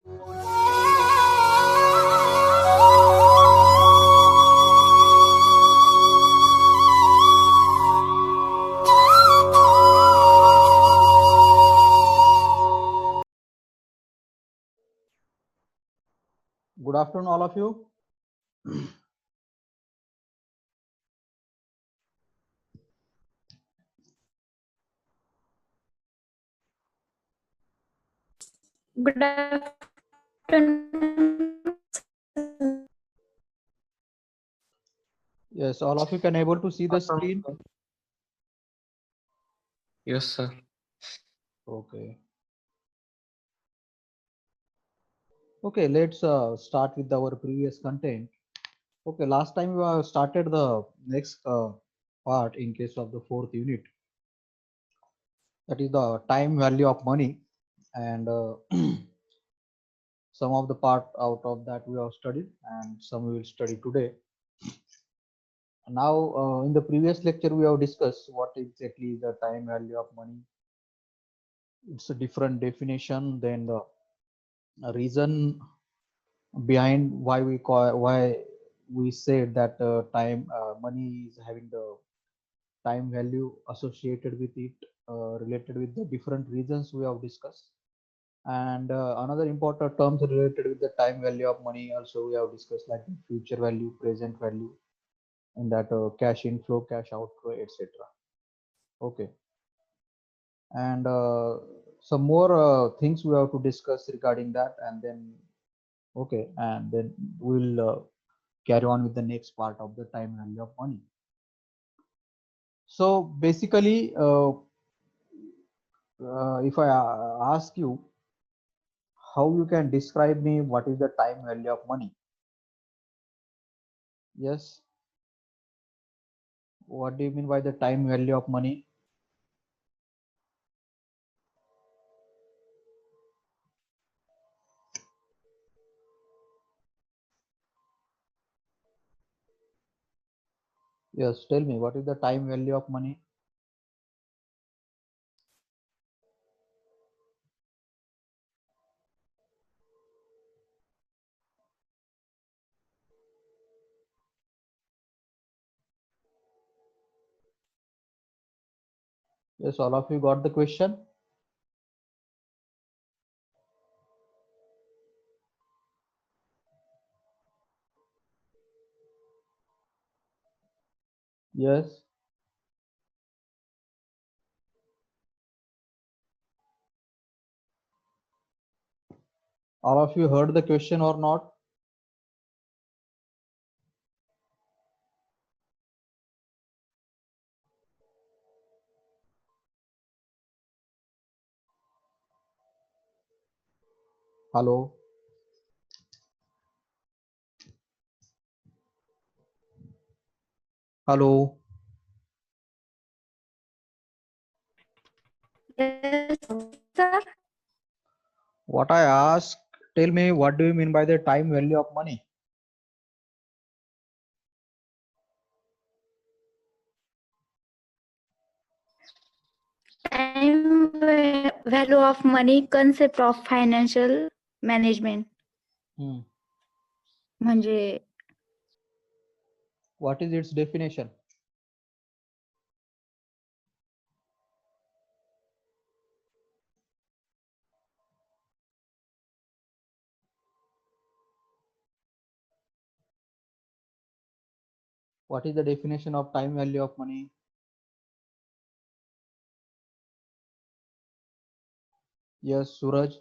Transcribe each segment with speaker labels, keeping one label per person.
Speaker 1: Good afternoon, all of you.
Speaker 2: Good afternoon.
Speaker 1: Yes, all of you can able to see the screen.
Speaker 3: Yes, sir.
Speaker 1: Okay. Okay, let's start with our previous content. Okay, last time we started the next part in case of the fourth unit. That is the time value of money, and some of the part out of that we have studied, and some we will study today. Now, in the previous lecture, we have discussed what exactly is the time value of money. It's a different definition than the reason behind why we said that money is having the time value associated with it, related with the different reasons we have discussed. And another important terms related with the time value of money also we have discussed, like future value, present value, and that cash inflow, cash outflow, etc. Okay, and some more things we have to discuss regarding that, and then okay, and then we'll carry on with the next part of the time value of money. So basically, if I ask you, how you can describe me what is the time value of money? Yes. What do you mean by the time value of money? Yes, tell me, what is the time value of money? Yes, all of you got the question? Yes. All of you heard the question or not? Hello? Hello?
Speaker 2: Yes, sir.
Speaker 1: What I ask, tell me, what do you mean by the time value of money?
Speaker 2: Time value of money, concept of financial management. म्हणजे
Speaker 1: What is its definition? What is the definition of time value of money? Yes, Suraj.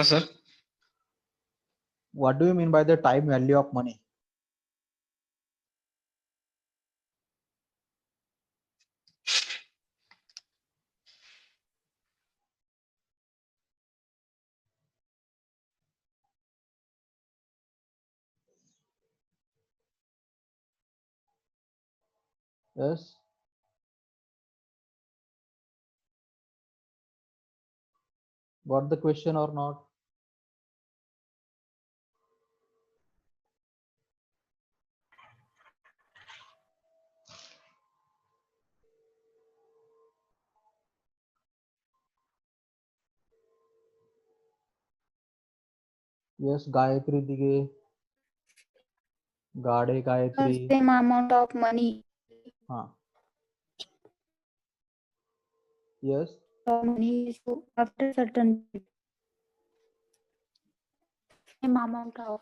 Speaker 3: Sir.
Speaker 1: What do you mean by the time value of money? Yes. Got the question or not? Yes, Gayatri dige. Gade Gayatri.
Speaker 2: Same amount of money.
Speaker 1: Huh. Yes.
Speaker 2: Money so after certain period, same amount of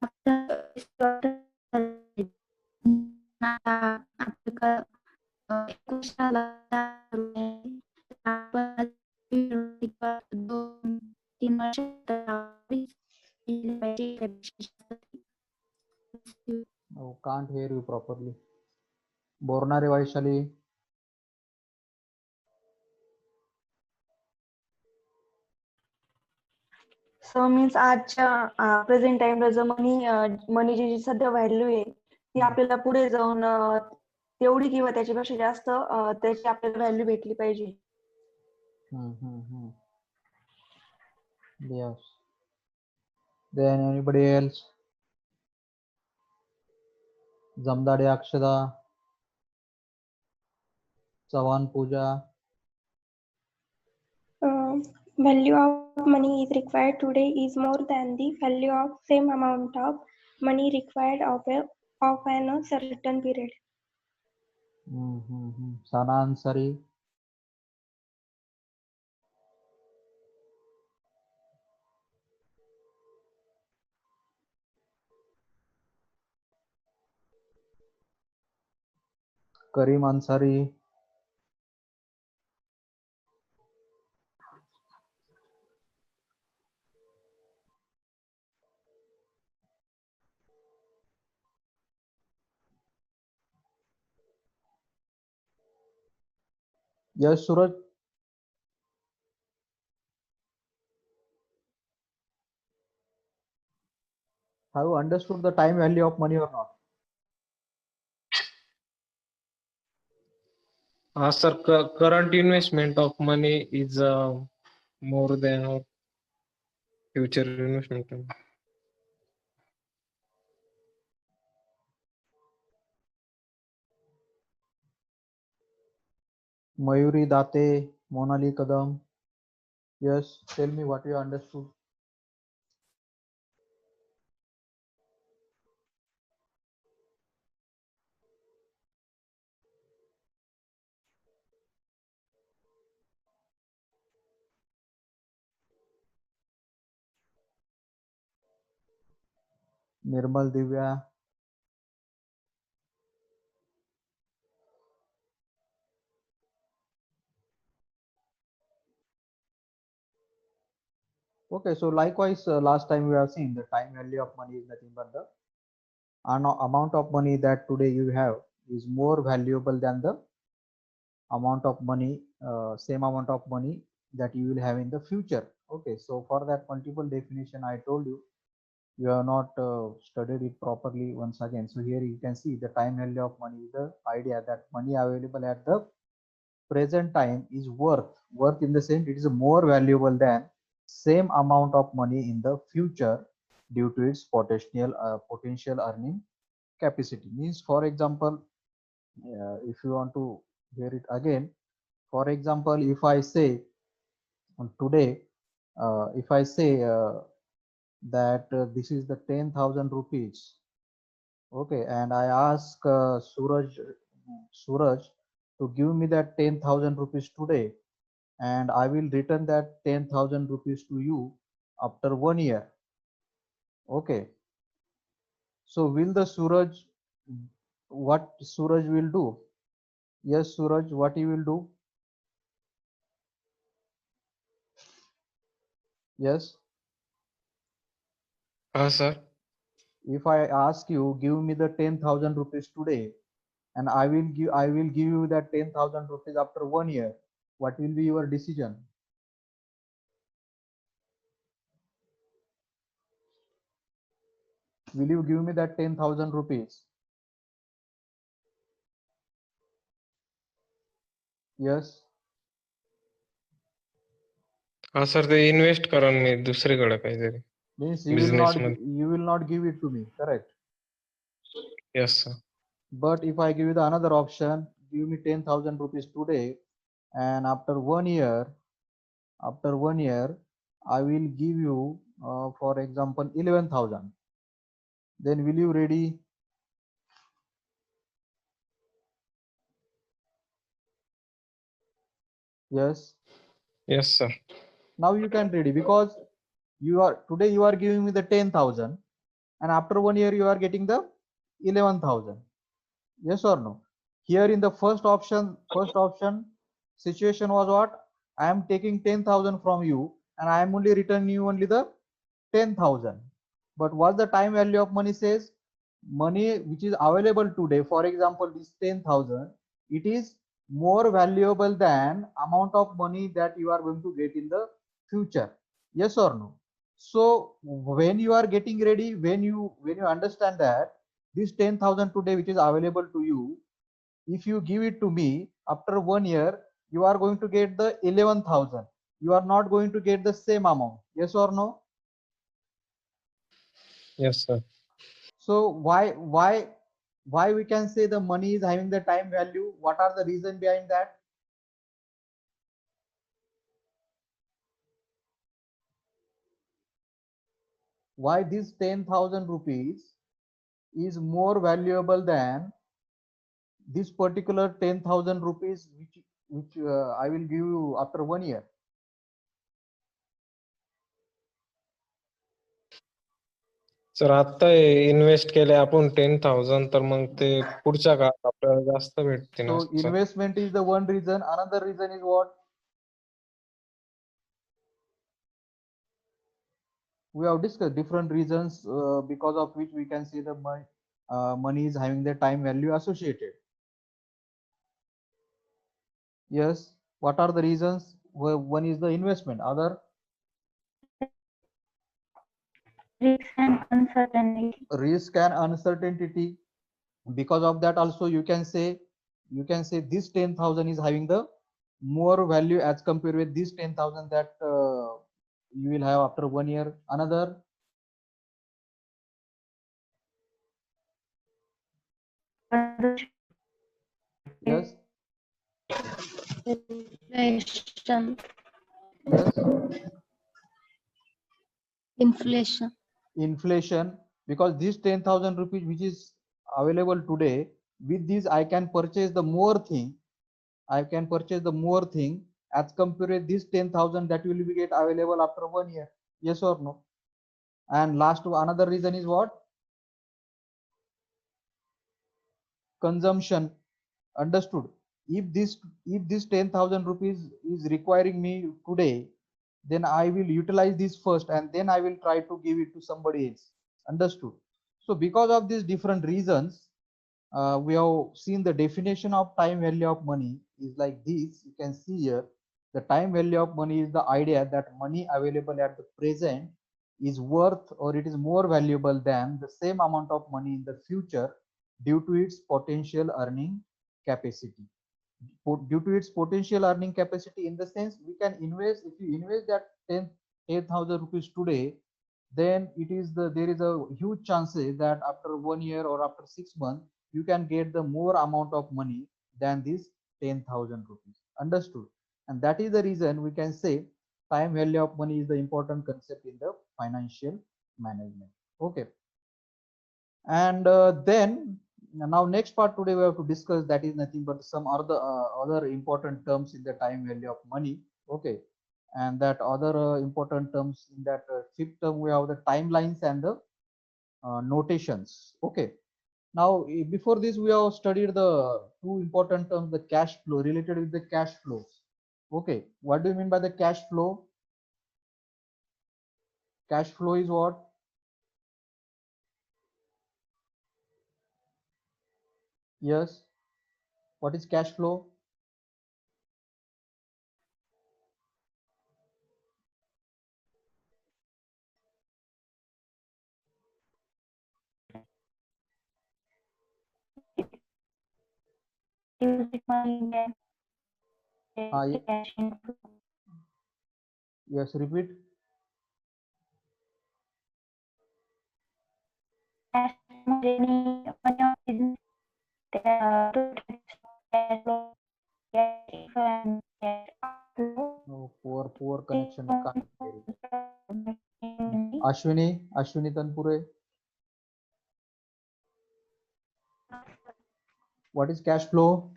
Speaker 2: after आपल्याला 21,00,000 रुपये आपण 2-3 वर्ष
Speaker 1: Oh, can't hear you properly. Bornare Vaishali.
Speaker 4: So means आजच्या present टाइमला जर मनीची जी सध्या value आहे ती आपल्याला पुढे जाऊन तेवढी किंवा त्याच्यापेक्षा जास्त त्याची आपल्याला व्हॅल्यू भेटली पाहिजे.
Speaker 1: Yes. Then anybody else? Zamdade Akshada. Chavan Pooja.
Speaker 5: Value of money is required today is more than the value of same amount of money required of an a certain period.
Speaker 1: Sana Ansari. Karim Ansari. Yes, Suraj. Have you understood the time value of money or not?
Speaker 3: Sir, current investment of money is more than our future investment.
Speaker 1: Mayuri Date. Monali Kadam. Yes, tell me what you understood. Nirmal Divya. Okay, so likewise, last time we have seen the time value of money is nothing but the amount of money that today you have is more valuable than the amount of money, same amount of money that you will have in the future. Okay, so for that multiple definition, I told you, you have not studied it properly once again. So here you can see the time value of money is the idea that money available at the present time is worth in the sense it is more valuable than same amount of money in the future due to its potential earning capacity. Means, for example, if you want to hear it again, for example, if I say today, if I say that this is the 10,000 rupees, okay, and I ask Suraj to give me that 10,000 rupees today, and I will return that 10,000 rupees to you after 1 year. Okay, so will the Suraj, what Suraj will do? Yes, Suraj, what he will do? Yes,
Speaker 3: Sir.
Speaker 1: if I ask you, give me the 10,000 rupees today, and I will give you that 10,000 rupees after 1 year, what will be your decision? Will you give me that 10,000 rupees? Yes.
Speaker 3: Sir, ते invest करा मी दुसरीकडे काहीतरी
Speaker 1: Means
Speaker 3: business मध्ये.
Speaker 1: you will not give it to me, correct?
Speaker 3: Yes, sir.
Speaker 1: But if I give you the another option, give me 10,000 rupees today, and after 1 year, I will give you for example 11,000, then will you ready? Yes.
Speaker 3: Yes, sir.
Speaker 1: Now you can ready because today you are giving me the 10,000, and after 1 year you are getting the 11,000. Yes or no? Here in the first option situation was what? I am taking 10,000 from you and I am only returning you only the 10,000. But what the time value of money says? Money which is available today, for example, this 10,000, it is more valuable than amount of money that you are going to get in the future. Yes or no? So when you are getting ready, when you understand that this 10,000 today which is available to you, if you give it to me after 1 year, you are going to get the 11,000. You are not going to get the same amount. Yes or no?
Speaker 3: Yes, sir.
Speaker 1: So why we can say the money is having the time value? What are the reason behind that? Why this 10,000 rupees is more valuable than this particular 10,000 rupees which I will give you after 1 year?
Speaker 3: Sir आता invest केले आपण 10,000 तर मग ते पुढच्या काळात आपल्याला जास्त भेटते ना
Speaker 1: So
Speaker 3: sir.
Speaker 1: investment is the one reason. Another reason is what? We have discussed different reasons because of which we can say the money is having the time value associated. Yes. What are the reasons? One is the investment. Other?
Speaker 2: Risk and uncertainty.
Speaker 1: Risk and uncertainty. Because of that also you can say this 10,000 is having the more value as compared with this 10,000 that you will have after 1 year. Another? Yes.
Speaker 2: Inflation.
Speaker 1: Yes.
Speaker 2: Inflation.
Speaker 1: Inflation, because this 10,000 rupees which is available today, with this I can purchase the more thing. I can purchase the more thing as compared with this 10,000 that will be get available after 1 year. Yes or no? And last another reason is what? Consumption. Understood? If this 10,000 rupees is requiring me today, then I will utilize this first and then I will try to give it to somebody else. Understood? So because of these different reasons, we have seen the definition of time value of money is like this. You can see here the time value of money is the idea that money available at the present is worth or it is more valuable than the same amount of money in the future due to its potential earning capacity. Due to its potential earning capacity, in the sense we can invest, if you invest that 10,000 rupees today, then there is a huge chances that after 1 year or after 6 months you can get the more amount of money than this 10,000 rupees. Understood? And that is the reason we can say time value of money is the important concept in the financial management. Okay. And then now next part today we have to discuss, that is nothing but some other important terms in the time value of money. Okay. And that other important terms in that fifth term, we have the timelines and the notations. Okay. Now before this we have studied the two important terms, the cash flow, related with the cash flows. Okay. What do you mean by the cash flow? Cash flow is what? Yes. What is cash flow? Yes, repeat. Oh, poor connection. I can't hear you. Ashwini Tanpure. What is cash flow?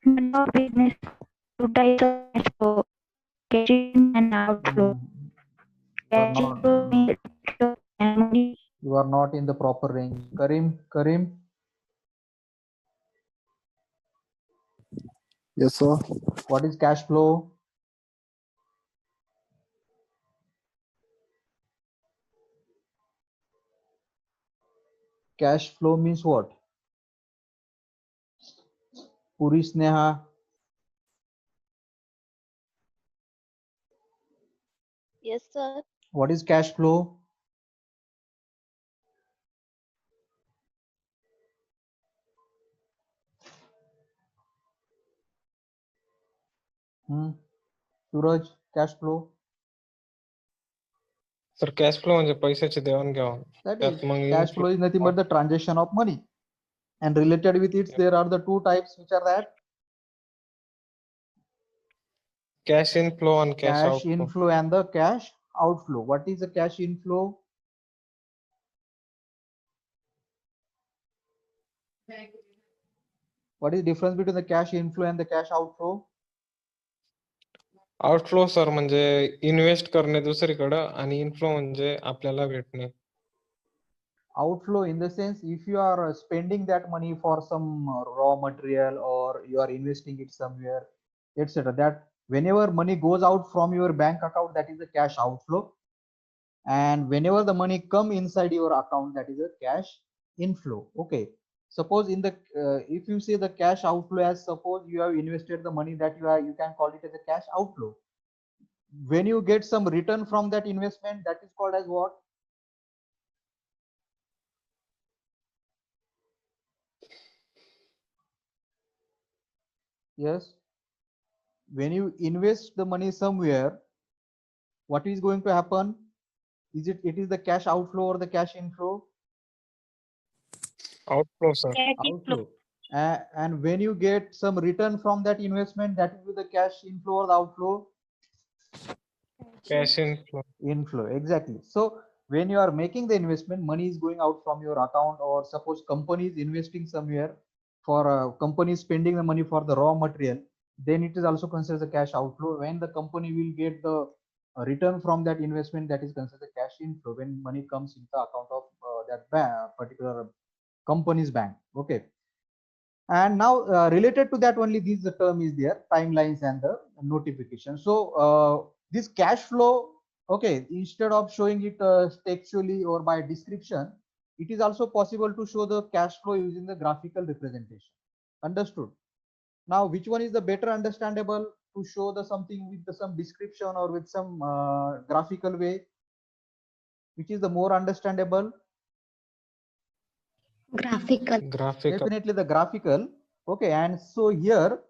Speaker 2: Money of business, two types of cash flow, cash in and outflow.
Speaker 1: You are
Speaker 2: Cash
Speaker 1: not,
Speaker 2: inflow
Speaker 1: no,
Speaker 2: means and money.
Speaker 1: you are not in the proper range. Karim,
Speaker 6: Yes, sir.
Speaker 1: what is cash flow? Cash flow means what? Puri Sneha,
Speaker 7: Yes, sir.
Speaker 1: what is cash flow? Suraj, cash flow.
Speaker 3: Sir cash flow म्हणजे पैशाची देवाणघेवाण.
Speaker 1: That is,
Speaker 3: त्यात मग
Speaker 1: cash flow is nothing but the transaction of money. And related with it, there are the two types, which are that
Speaker 3: cash inflow आणि cash
Speaker 1: cash
Speaker 3: outflow.
Speaker 1: inflow and the cash outflow. What is the cash inflow? What is the difference between the cash inflow and the cash outflow?
Speaker 3: Outflow sir म्हणजे invest करणे दुसरीकडं आणि inflow म्हणजे आपल्याला भेटणे.
Speaker 1: Outflow in the sense, if you are spending that money for some raw material or you are investing it somewhere, etc., that whenever money goes out from your bank account, that is a cash outflow, and whenever the money come inside your account, that is a cash inflow. Okay, suppose in the if you say the cash outflow, as suppose you have invested the money, that you can call it as a cash outflow. When you get some return from that investment, that is called as what? Yes, when you invest the money somewhere, what is going to happen? It is the cash outflow or the cash inflow?
Speaker 3: Outflow sir.
Speaker 1: Outflow. And when you get some return from that investment, that will be the cash inflow or the outflow?
Speaker 3: Cash inflow.
Speaker 1: Inflow, exactly. So when you are making the investment, money is going out from your account, or suppose company is investing somewhere, for company spending the money for the raw material, then it is also considered a cash outflow. When the company will get the return from that investment, that is considered a cash inflow, when money comes into the account of that particular company's bank. Okay, and now related to that only, this term is there, timelines and the notification. So this cash flow, okay, instead of showing it textually or by description, it is also possible to show the cash flow using the graphical representation. Understood? Now which one is the better understandable, to show the something with some description or with some graphical way? Which is the more understandable?
Speaker 2: Graphical.
Speaker 3: Graphical.
Speaker 1: Definitely the graphical. Okay, and so here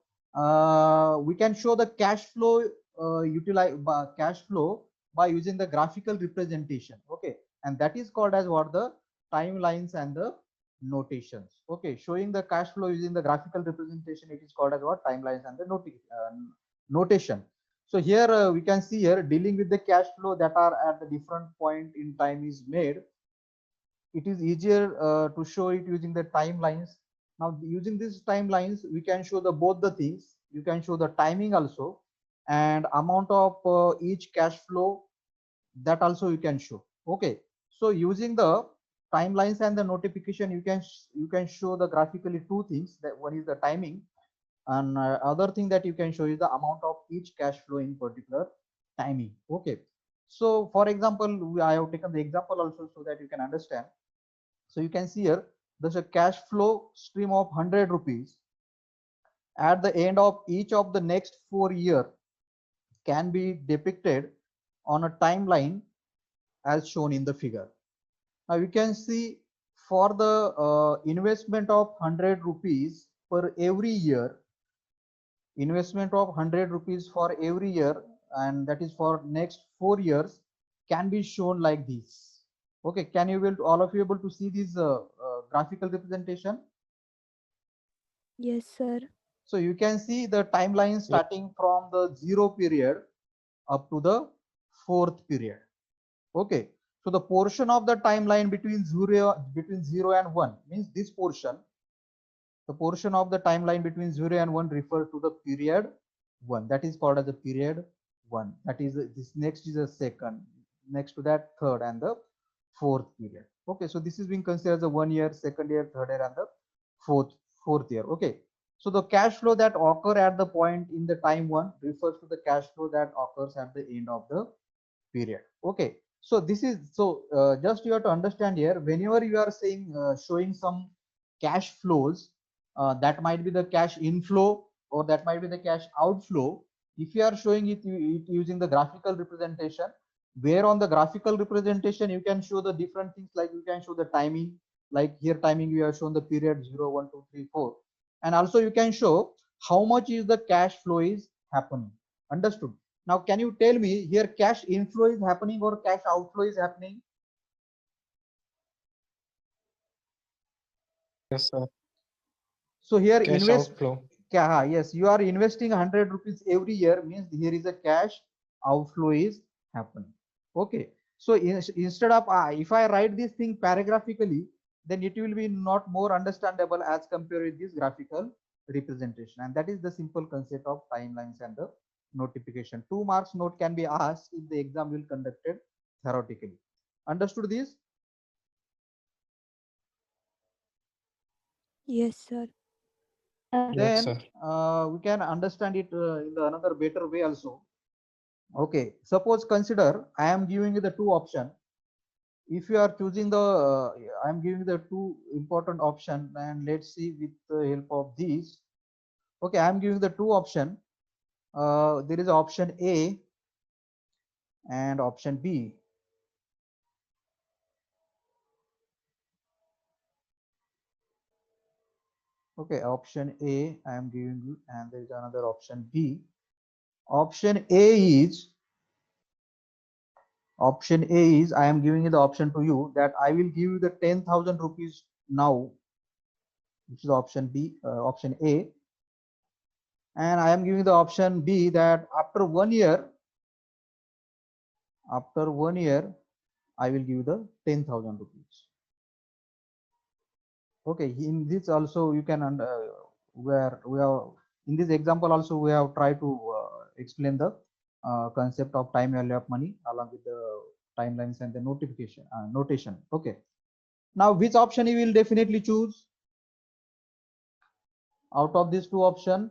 Speaker 1: we can show the cash flow cash flow by using the graphical representation. Okay, and that is called as what? The timelines and the notations. Okay, showing the cash flow using the graphical representation, it is called as what? Timelines and the notation. So here we can see here, dealing with the cash flow that are at the different point in time is made. It is easier to show it using the timelines. Now using these timelines, we can show the both the things. You can show the timing also, and amount of each cash flow, that also you can show. Okay, so using the timelines and the notification, you can show the graphically two things. That one is the timing, and other thing that you can show is the amount of each cash flow in particular timing. Okay, so for example, I have taken the example also so that you can understand. So you can see here, there's a cash flow stream of 100 rupees at the end of each of the next 4 years, can be depicted on a timeline as shown in the figure. Now you can see, for the investment of 100 rupees per every year, investment of 100 rupees for every year, and that is for next 4 years, can be shown like this. Okay, can you all of you able to see this graphical representation?
Speaker 8: Yes, sir.
Speaker 1: So you can see the timeline starting from the 0 period up to the 4th period. Okay. So the portion of the timeline between 0 and 1 means this portion. The portion of the timeline between 0 and 1 refer to the period 1. That is called as the period 1. That is this next is a second. Next to that, third and the 4th period. Okay, so this is being considered as a 1 year, 2nd year, 3rd year, and the fourth year. Okay, so the cash flow that occur at the point in the time 1 refers to the cash flow that occurs at the end of the period. Okay, so this is just you have to understand here, whenever you are saying showing some cash flows, that might be the cash inflow or that might be the cash outflow. If you are showing it using the graphical representation, where on the graphical representation you can show the different things, like you can show the timing, like here timing you have shown the period 0, 1, 2, 3, 4, and also you can show how much is the cash flow is happening. Understood? Now can you tell me here cash inflow is happening or cash outflow is happening?
Speaker 3: Yes, sir.
Speaker 1: So here
Speaker 3: Cash outflow.
Speaker 1: Yes, you are investing 100 rupees every year, means here is a cash outflow is happening. Okay, so instead of if I write this thing paragraphically, then it will be not more understandable as compared with this graphical representation, and that is the simple concept of timelines and the notification. 2 marks note can be asked if the exam will conducted theoretically. Understood this?
Speaker 6: Yes, sir.
Speaker 3: Yes,
Speaker 1: Then
Speaker 3: sir.
Speaker 1: we can understand it in the another better way also. Okay, suppose consider I am giving you the two option. If you are choosing the I am giving the two important option, and let's see with the help of these. Okay, I am giving the two option. There is option A and option B. Okay, option A I am giving you, and there is another option B. Option A is I am giving you the option to you that I will give you the 10,000 rupees now, which is option B, option A, and I am giving the option B that after 1 year, I will give you the 10,000 rupees. Okay, in this also you can where we have in this example also we have tried to explain the concept of time value of money along with the timelines and the notation. Okay, now which option you will definitely choose out of these two options?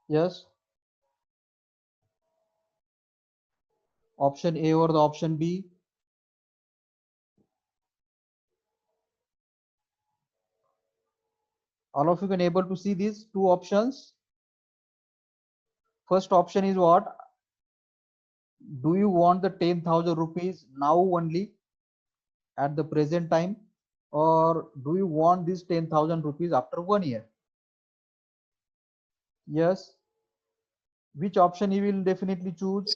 Speaker 1: Yes, option A or the option B? All of you can able to see these two options. First option is what? Do you want the 10,000 rupees now only at the present time, or do you want this 10,000 rupees after 1 year? Yes. Which option you will definitely choose?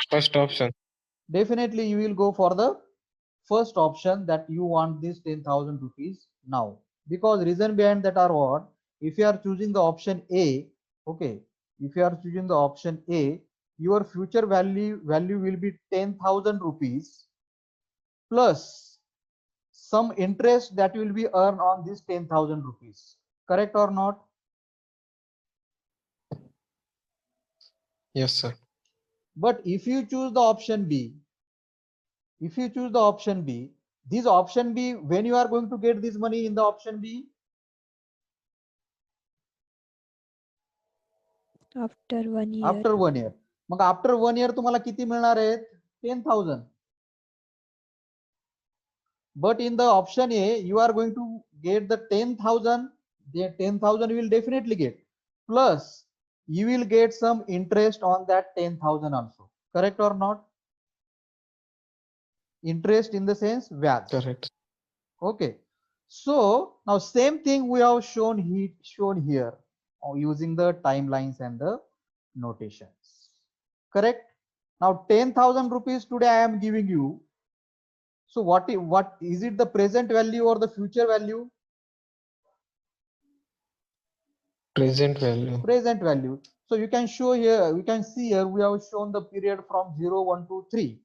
Speaker 3: First option.
Speaker 1: Definitely you will go for the first option, that you want this 10,000 rupees now, because reason behind that are what? If you are choosing the option A, okay, if you are choosing the option A, your future value will be 10,000 rupees plus some interest that will be earned on this 10,000 rupees. Correct or not?
Speaker 3: Yes, sir.
Speaker 1: But if you choose the option B, this option B, when you are going to get this money in the option B?
Speaker 6: After 1 year.
Speaker 1: After 1 year. Mug after 1 year तुम्हाला किती मिळणार आहेत? 10,000. But in the option A, you are going to get the 10,000. The 10,000 you will definitely get. Plus, you will get some interest on that 10,000 also. Correct or not? Interest in the sense vyaj.
Speaker 3: Correct.
Speaker 1: Okay. So now same thing we have shown here using the timelines and the notations. Correct? Now 10,000 rupees today I am giving you. So what is it, the present value or the future value?
Speaker 3: Present value.
Speaker 1: Present value. So you can show here, we can see here we have shown the period from 0, 1 to 3.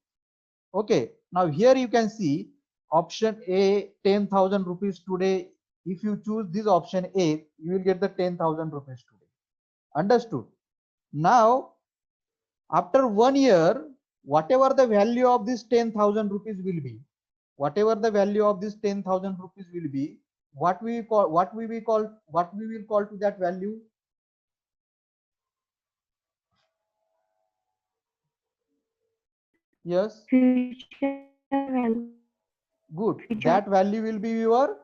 Speaker 1: Okay, now here you can see option A, 10,000 rupees today. If you choose this option A, you will get the 10,000 rupees today. Understood? Now after 1 year, whatever the value of this 10,000 rupees will be, whatever the value of this 10,000 rupees will be, what we will call to that value? Yes,
Speaker 2: Future value.
Speaker 1: good.
Speaker 2: Future.
Speaker 1: That value will be your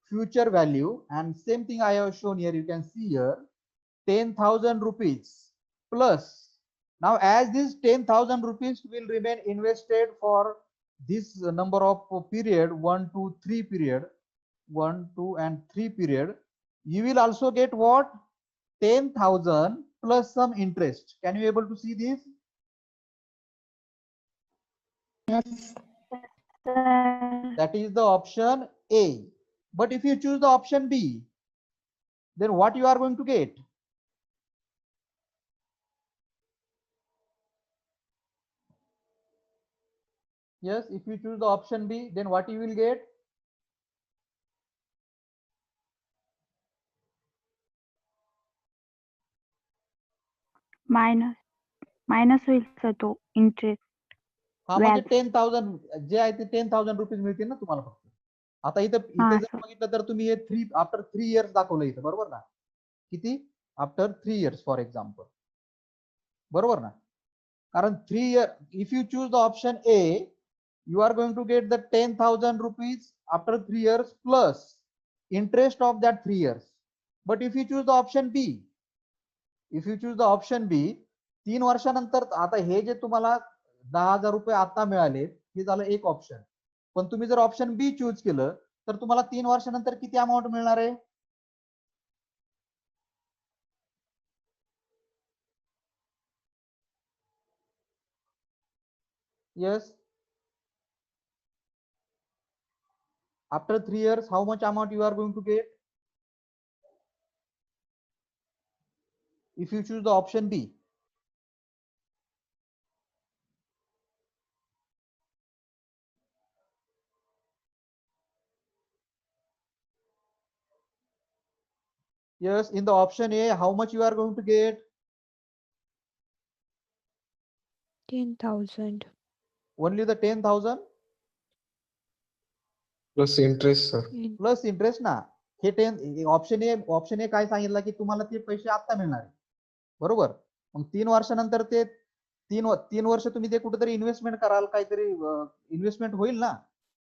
Speaker 1: future value. And same thing I have shown here. You can see here 10,000 rupees plus. Now, as this 10,000 rupees will remain invested for this number of period 1, 2, 3 period, 1, 2, and 3 period, you will also get what? 10,000 plus some interest. Can you able to see this?
Speaker 2: Yes.
Speaker 1: That is the option A. But if you choose the option B, then what you are going to get? Yes, if you choose the option B, then what you will get?
Speaker 2: Minus होईल sir तो interest.
Speaker 1: हा म्हणजे
Speaker 2: व्याज.
Speaker 1: 10,000 जे आहे ते 10,000 rupees मिळतील ना तुम्हाला फक्त. आता इथं जर बघितलं तर तुम्ही हे आफ्टर 3 इयर्स दाखवलं इथं, बरोबर ना? किती? आफ्टर 3 इयर्स फॉर एक्झाम्पल, बरोबर ना? कारण 3 year, if you choose the option A, you are going to get the 10,000 rupees after 3 years plus interest of that 3 years. But if you choose the option B, if you choose the option B, 3 वर्षानंतर आता हे जे तुम्हाला 10,000 रुपये आता मिळाले, हे झालं एक option. पण तुम्ही जर ऑप्शन बी चूज केलं तर तुम्हाला 3 वर्षानंतर किती अमाउंट मिळणार आहे? Yes. After 3 years, how much amount you are going to get? If you choose the option B. Yes, in the option A, how much you are going to get?
Speaker 6: 10,000.
Speaker 1: Only the 10,000
Speaker 3: plus interest sir.
Speaker 1: Plus interest ना. हे 10 option A काय सांगितलं की तुम्हाला ते पैसे आता मिळणार आहे, बरोबर? मग 3 वर्षानंतर ते 3 वर्ष तुम्ही ते कुठेतरी इन्व्हेस्टमेंट कराल, काहीतरी इन्व्हेस्टमेंट होईल ना.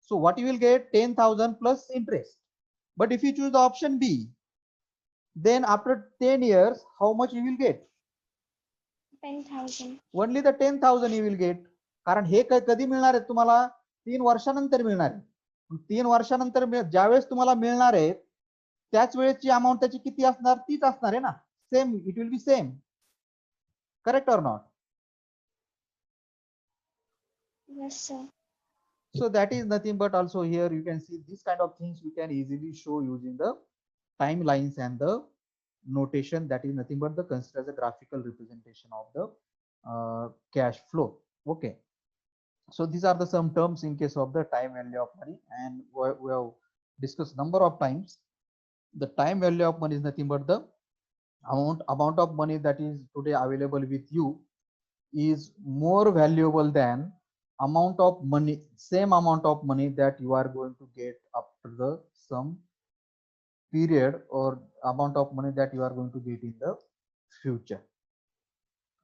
Speaker 1: So what you will get? 10,000 plus interest. But if you choose the option B, then after 10 years, how much you will get?
Speaker 5: 10,000.
Speaker 1: Only the 10,000 you will get. कारण हे कधी मिळणार आहे तुम्हाला? 3 वर्षानंतर मिळणार आहे. 3 वर्षानंतर ज्यावेळेस तुम्हाला मिळणार आहे त्याच वेळेची अमाऊंट त्याची किती असणार? तीच असणार आहे ना. Same, it will be same. Correct और not?
Speaker 5: Yes, sir.
Speaker 1: So that is nothing but also here you can see this kind of things we can easily show using the timelines and the notation. That is nothing but the consider as a graphical representation of the cash flow. Okay, so these are the some terms in case of the time value of money, and we have discussed number of times. The time value of money is nothing but the amount of money that is today available with you is more valuable than amount of money, same amount of money that you are going to get after the some period, or amount of money that you are going to get in the future.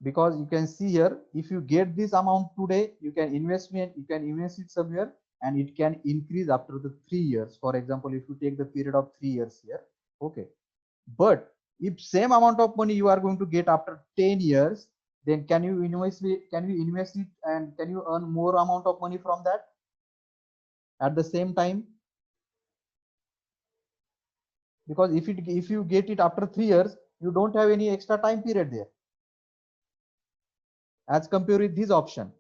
Speaker 1: Because you can see here, if you get this amount today, you can invest it somewhere, and it can increase after the 3 years. For example, if you take the period of 3 years here, okay. But if same amount of money you are going to get after 10 years, then can you invest it and can you earn more amount of money from that at the same time? Because if you get it after 3 years, you don't have any extra time period there as compared with this option.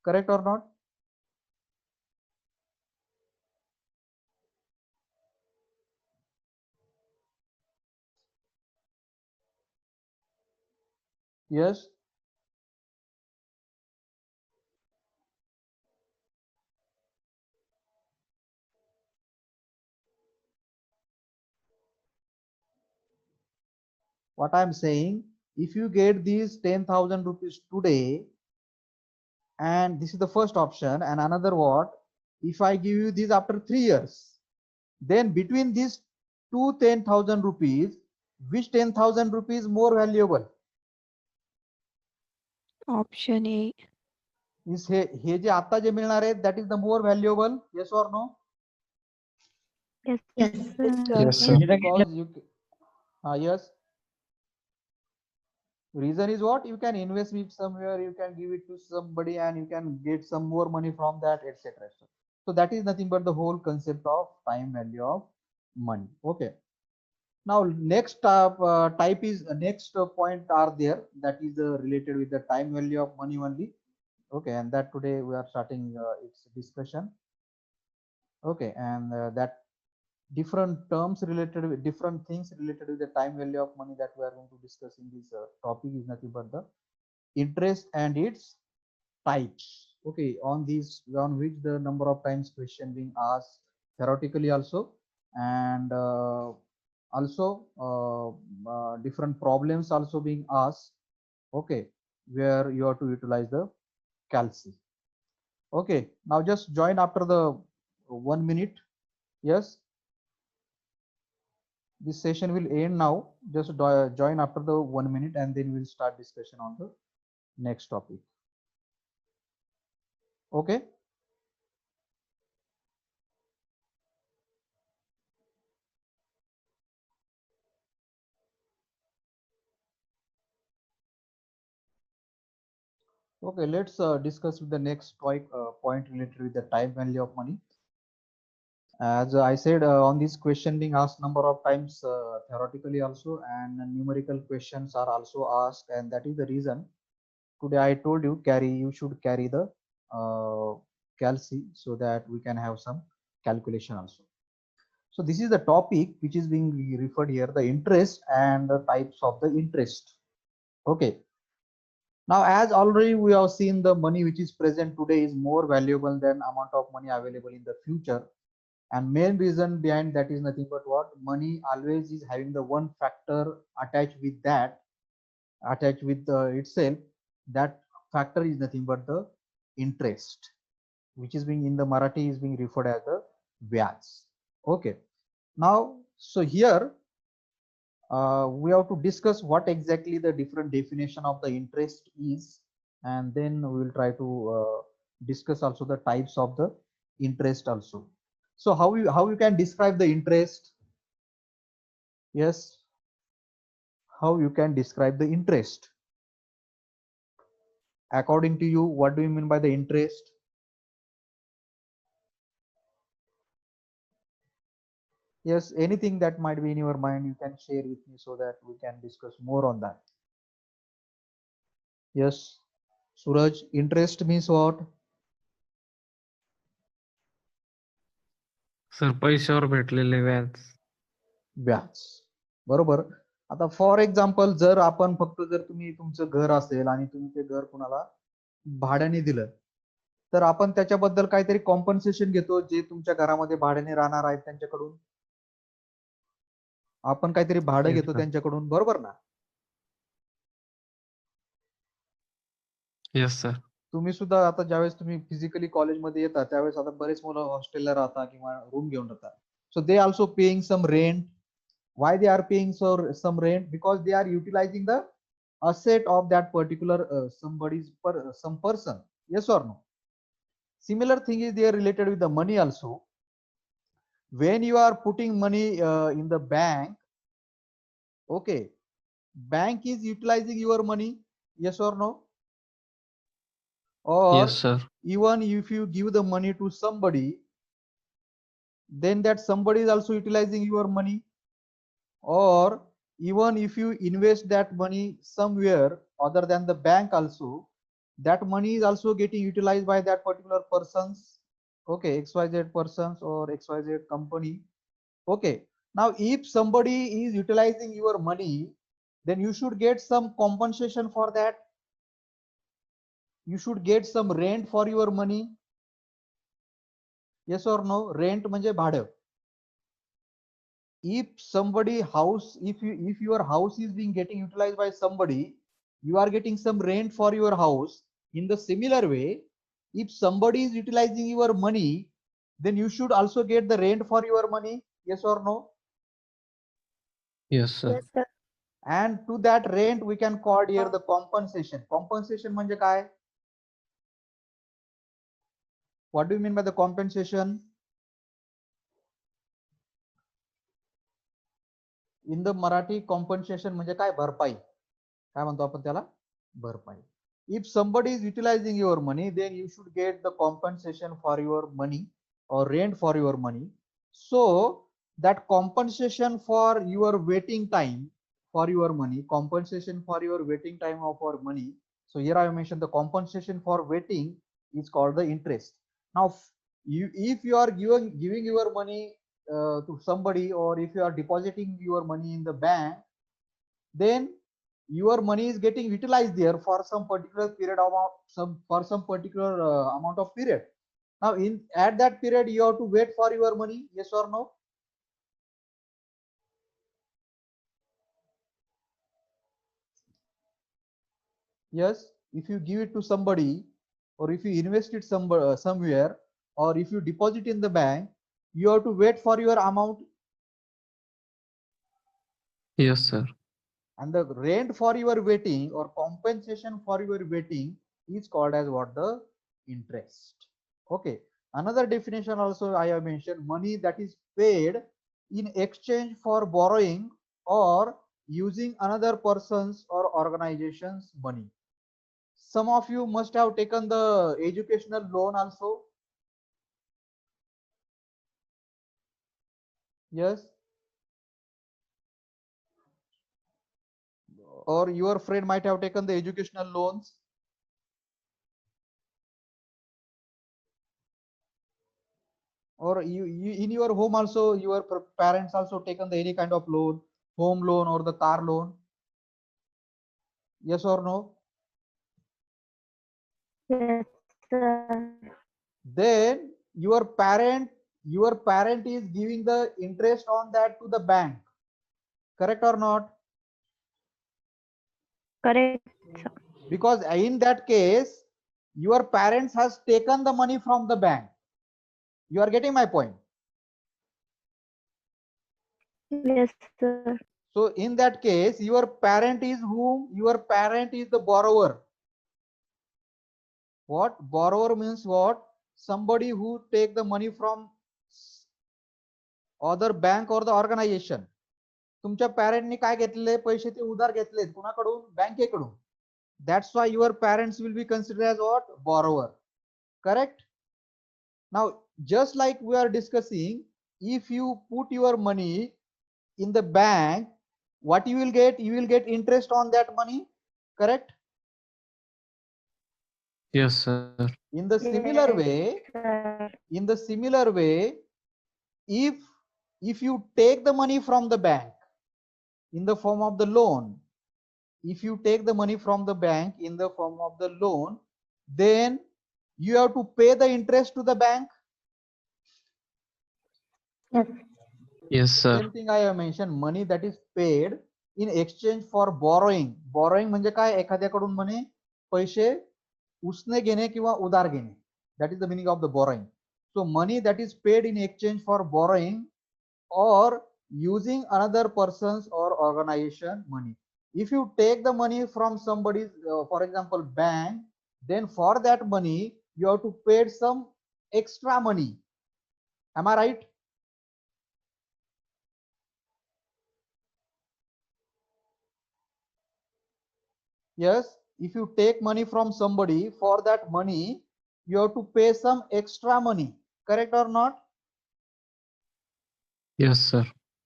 Speaker 1: Correct or not? Yes. What I'm saying, if you get these 10,000 rupees today, and this is the first option, and another what? If I give you this after 3 years, then between these two 10,000 rupees, which 10,000 rupees more valuable?
Speaker 6: Option A.
Speaker 1: Is हे जे आता जे मिळणार आहे, that is the more valuable? Yes or no?
Speaker 2: Yes,
Speaker 4: Yes,
Speaker 2: sir.
Speaker 3: Yes, sir.
Speaker 1: Because you, yes. Reason is what? You can invest it somewhere, you can give it to somebody, and you can get some more money from that, etc. So that is nothing but the whole concept of time value of money. Okay. Now next type is next point are there, that is related with the time value of money only. Okay, and that today we are starting its discussion. Okay, and that different terms related with different things related with the time value of money that we are going to discuss in this topic is nothing but the interest and its types. Okay, on these, on which the number of times question being asked theoretically also, and also different problems also being asked. Okay, where you have to utilize the calci. Okay, now just join after the 1 minute. Yes, this session will end now. Just join after the 1 minute, and then we'll start discussion on the next topic. Okay. Okay, let's discuss with the next point related with the time value of money. As I said, on this question being asked number of times theoretically also, and numerical questions are also asked, and that is the reason today I told you you should carry the calci, so that we can have some calculation also. So this is the topic which is being referred here, the interest and the types of the interest. Okay. Now, as already we have seen, the money which is present today is more valuable than amount of money available in the future. And main reason behind that is nothing but what? Money always is having the one factor attached with that, attached with itself. That factor is nothing but the interest, which is being in the Marathi is being referred as the vyaj. Okay. Now, so here we have to discuss what exactly the different definition of the interest is, and then we will try to discuss also the types of the interest also. So how you can describe the interest? Yes, how you can describe the interest? According to you, what do you mean by the interest? Yes, anything that might be in your mind, you can share with me so that we can discuss more on that. Yes, Suraj, interest means what?
Speaker 3: Sir पैशावर भेटलेले व्याज.
Speaker 1: व्याज. बरोबर. आता for example, जर आपण फक्त जर तुम्ही तुमचं घर असेल आणि तुम्ही ते घर कुणाला भाड्याने दिलं, तर आपण त्याच्याबद्दल काहीतरी कॉम्पन्सेशन घेतो, जे तुमच्या घरामध्ये भाड्याने राहणार आहेत त्यांच्याकडून. आपण काहीतरी भाडं
Speaker 3: Yes,
Speaker 1: घेतो
Speaker 3: sir.
Speaker 1: त्यांच्याकडून, बरोबर ना?
Speaker 3: Yes sir.
Speaker 1: तुम्ही सुद्धा आता ज्यावेळेस तुम्ही फिजिकली कॉलेजमध्ये येता, त्यावेळेस आता बरेच मुलं हॉस्टेलला राहतात किंवा रूम घेऊन राहतात. So they also paying some rent. Why they are paying some rent? Because they are utilizing the asset of that particular some person. Yes or no? Similar thing is there related with the money also. When you are putting money in the bank, okay, bank is utilizing your money. Yes or no? Or
Speaker 3: Yes, sir.
Speaker 1: even if you give the money to somebody, then that somebody is also utilizing your money. Or even if you invest that money somewhere other than the bank also, that money is also getting utilized by that particular persons. Okay, XYZ persons or XYZ company. Okay, now if somebody is utilizing your money, then you should get some compensation for that. You should get some rent for your money. Yes or no? Rent म्हणजे भाडं. If somebody house, if your house is being getting utilized by somebody, you are getting some rent for your house. In the similar way, if somebody is utilizing your money, then you should also get the rent for your money. Yes or no?
Speaker 3: Yes, sir.
Speaker 2: Yes, sir.
Speaker 1: And to that rent we can call here the compensation. Compensation म्हणजे काय? What do you mean by the compensation? In the Marathi, compensation म्हणजे काय? भरपाई. काय म्हणतो आपण त्याला? भरपाई. If somebody is utilizing your money, then you should get the compensation for your money or rent for your money. So that compensation for your waiting time for your money, compensation for your waiting time of our money. So here I mentioned the compensation for waiting is called the interest. Now, if you are giving your money to somebody, or if you are depositing your money in the bank, then your money is getting utilized there for some particular period of some particular amount of period. Now at that period you have to wait for your money. Yes or no? Yes. If you give it to somebody, or if you invest it somewhere, or if you deposit in the bank, you have to wait for your amount.
Speaker 3: Yes, sir.
Speaker 1: And the rent for your waiting or compensation for your waiting is called as what? The interest. Okay. Another definition also I have mentioned: money that is paid in exchange for borrowing or using another person's or organization's money. Some of you must have taken the educational loan also. Yes. Or your friend might have taken the educational loans. Or you in your home also, your parents also taken the any kind of loan, home loan or the car loan. Yes or no?
Speaker 2: Yes, sir.
Speaker 1: Then your parent is giving the interest on that to the bank. Correct or not?
Speaker 2: Correct, sir.
Speaker 1: Because in that case, your parents has taken the money from the bank. You are getting my point?
Speaker 2: Yes, sir.
Speaker 1: So in that case, your parent is whom? Your parent is the borrower. What? Borrower means what? Somebody who take the money from other bank or the organization. तुमच्या पॅरेंटनी काय घेतलेले पैसे? ते उधार घेतले कुणाकडून? बँकेकडून. That's why your parents will be considered as what? Borrower. Correct? Now, just like we are discussing, if you put your money in the bank, what you will get? You will get interest on that money. Correct?
Speaker 3: Yes, sir.
Speaker 1: In the similar
Speaker 2: Yes,
Speaker 1: way,
Speaker 2: sir.
Speaker 1: if you take the money from the bank in the form of the loan, if you take the money from the bank in the form of the loan, then you have to pay the interest to the bank.
Speaker 2: Yes.
Speaker 3: Yes, sir.
Speaker 1: Same thing I have mentioned, money that is paid in exchange for borrowing. Borrowing म्हणजे काय? एखाद्याकडून म्हणे पैसे उसने घेणे किंवा उधार घेणे. That is the meaning of the borrowing. So money that is paid in exchange for borrowing or using another person's or organization money. If you take the money from somebody's, for example, bank, then for that money you have to pay some extra money. Am I right? Yes. If you take money from somebody, for that money you have to pay some extra money. Correct or not?
Speaker 3: Yes, sir.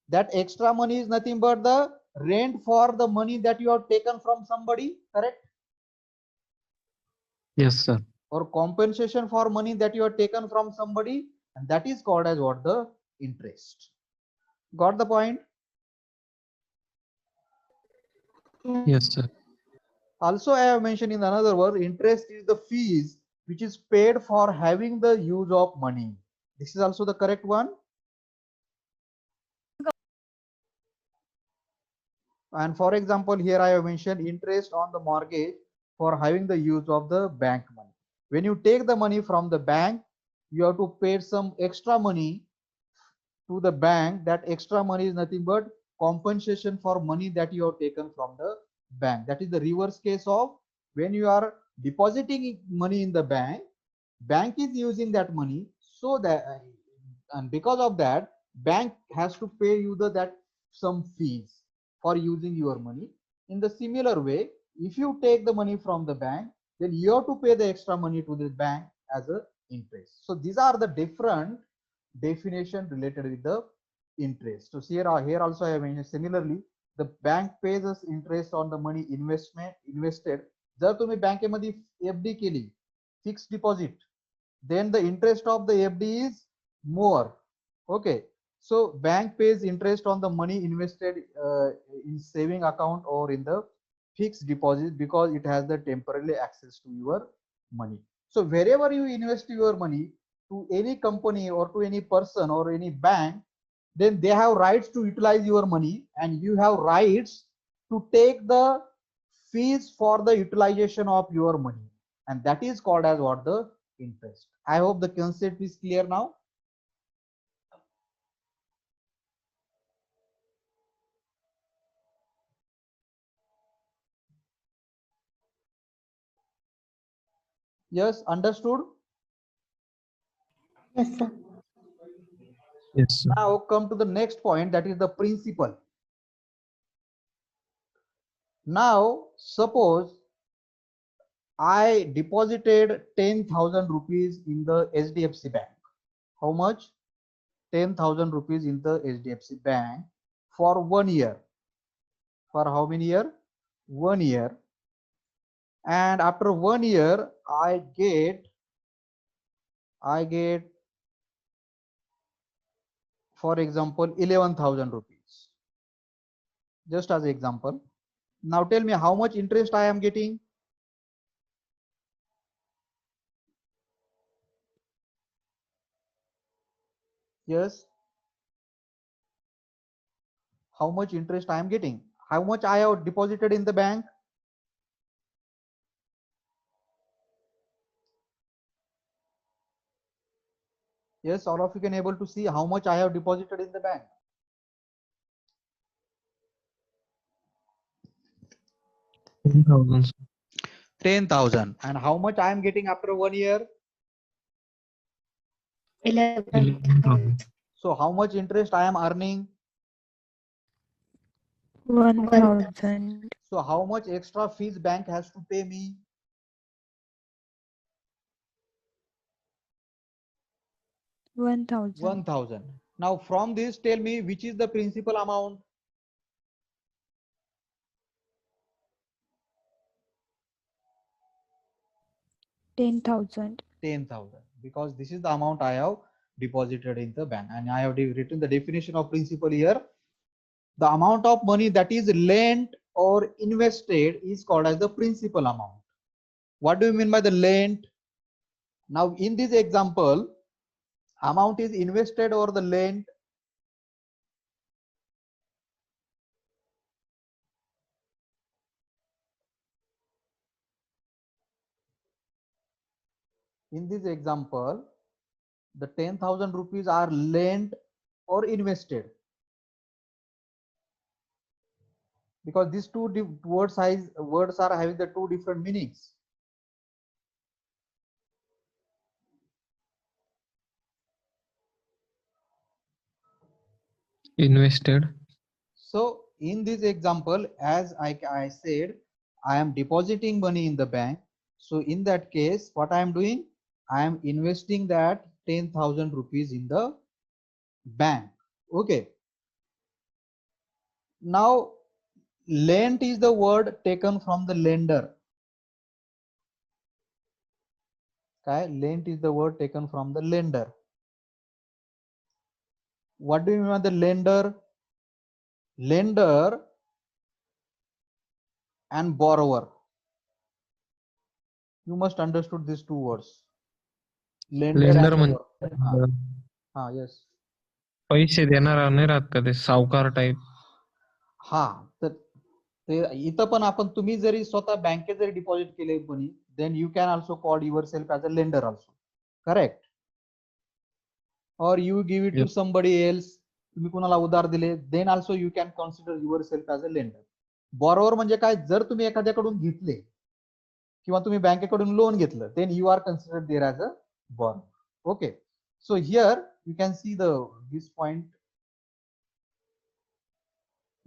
Speaker 1: That extra money is nothing but the rent for the money that you have taken from somebody. Correct?
Speaker 3: Yes, sir.
Speaker 1: Or compensation for money that you have taken from somebody, and that is called as what? The interest. Got the point?
Speaker 3: Yes, sir.
Speaker 1: Also, I have mentioned in another word, interest is the fees which is paid for having the use of money. This is also the correct one. And for example, here I have mentioned interest on the mortgage for having the use of the bank money. When you take the money from the bank, you have to pay some extra money to the bank. That extra money is nothing but compensation for money that you have taken from the bank. That is the reverse case of when you are depositing money in the bank is using that money, so that and because of that, bank has to pay you that some fees for using your money. In the similar way, if you take the money from the bank, then you have to pay the extra money to the bank as a interest. So these are the different definition related with the interest. So here also I have mentioned similarly, the bank pays us interest on the money invested. जर तुम्ही बँकेमध्ये FD केली, fixed deposit, then the interest of the FD is more. Okay, so bank pays interest on the money invested in saving account or in the fixed deposit because it has the temporary access to your money. So wherever you invest your money, to any company or to any person or any bank, then they have rights to utilize your money and you have rights to take the fees for the utilization of your money, and that is called as what? The interest. I hope the concept is clear now. Yes, understood.
Speaker 2: Yes, sir.
Speaker 3: Yes, sir.
Speaker 1: Now come to the next point, that is the principle. Now suppose I deposited 10,000 rupees in the HDFC bank. How much? 10,000 rupees in the HDFC bank for 1 year. For how many year? 1 year. And after 1 year, I get, for example, 11,000 rupees. Just as an example. Now tell me how much interest I am getting. Yes. How much interest I am getting? How much I have deposited in the bank? Yes, all of you can able to see how much I have deposited in the bank.
Speaker 3: 10,000.
Speaker 1: 10,000. And how much I am getting after 1 year?
Speaker 3: 11,000.
Speaker 1: So how much interest I am earning?
Speaker 6: 1,000.
Speaker 1: So how much extra fees bank has to pay me?
Speaker 6: 1,000.
Speaker 1: 1,000. Now from this, tell me which is the principal amount?
Speaker 6: $10,000.
Speaker 1: 10,000, because this is the amount I have deposited in the bank, and I have written the definition of principal here. The amount of money that is lent or invested is called as the principal amount. What do you mean by the lent? Now in this example, amount is invested or the lent? In this example, the 10,000 rupees are lent or invested, because these two words are having the two different meanings.
Speaker 3: Invested.
Speaker 1: So in this example, as I said, I am depositing money in the bank. So in that case, what I am doing? I am investing that 10,000 rupees in the bank. Okay. Now, lent is the word taken from the lender. Okay, lent is the word taken from the lender. What do you mean by the lender? Lender and borrower. You must understood these two words. Lender
Speaker 3: lender
Speaker 1: and
Speaker 3: म्हणजे
Speaker 1: yes.
Speaker 3: पैसे देणारा नाही राहत का ते सावकार type.
Speaker 1: हा, तर ते इथं पण आपण तुम्ही जरी स्वतः बँकेत जरी डिपॉझिट केले money, then you can also call yourself as a lender also. Correct. और you give it to somebody else, तुम्ही कोणाला उधार दिले, then also you can consider yourself as a lender. Borrower म्हणजे काय, जर तुम्ही एखाद्याकडून घेतले किंवा तुम्ही बँकेकडून लोन घेतलं, then you are considered there as a borrower. Okay, so here you can see this point,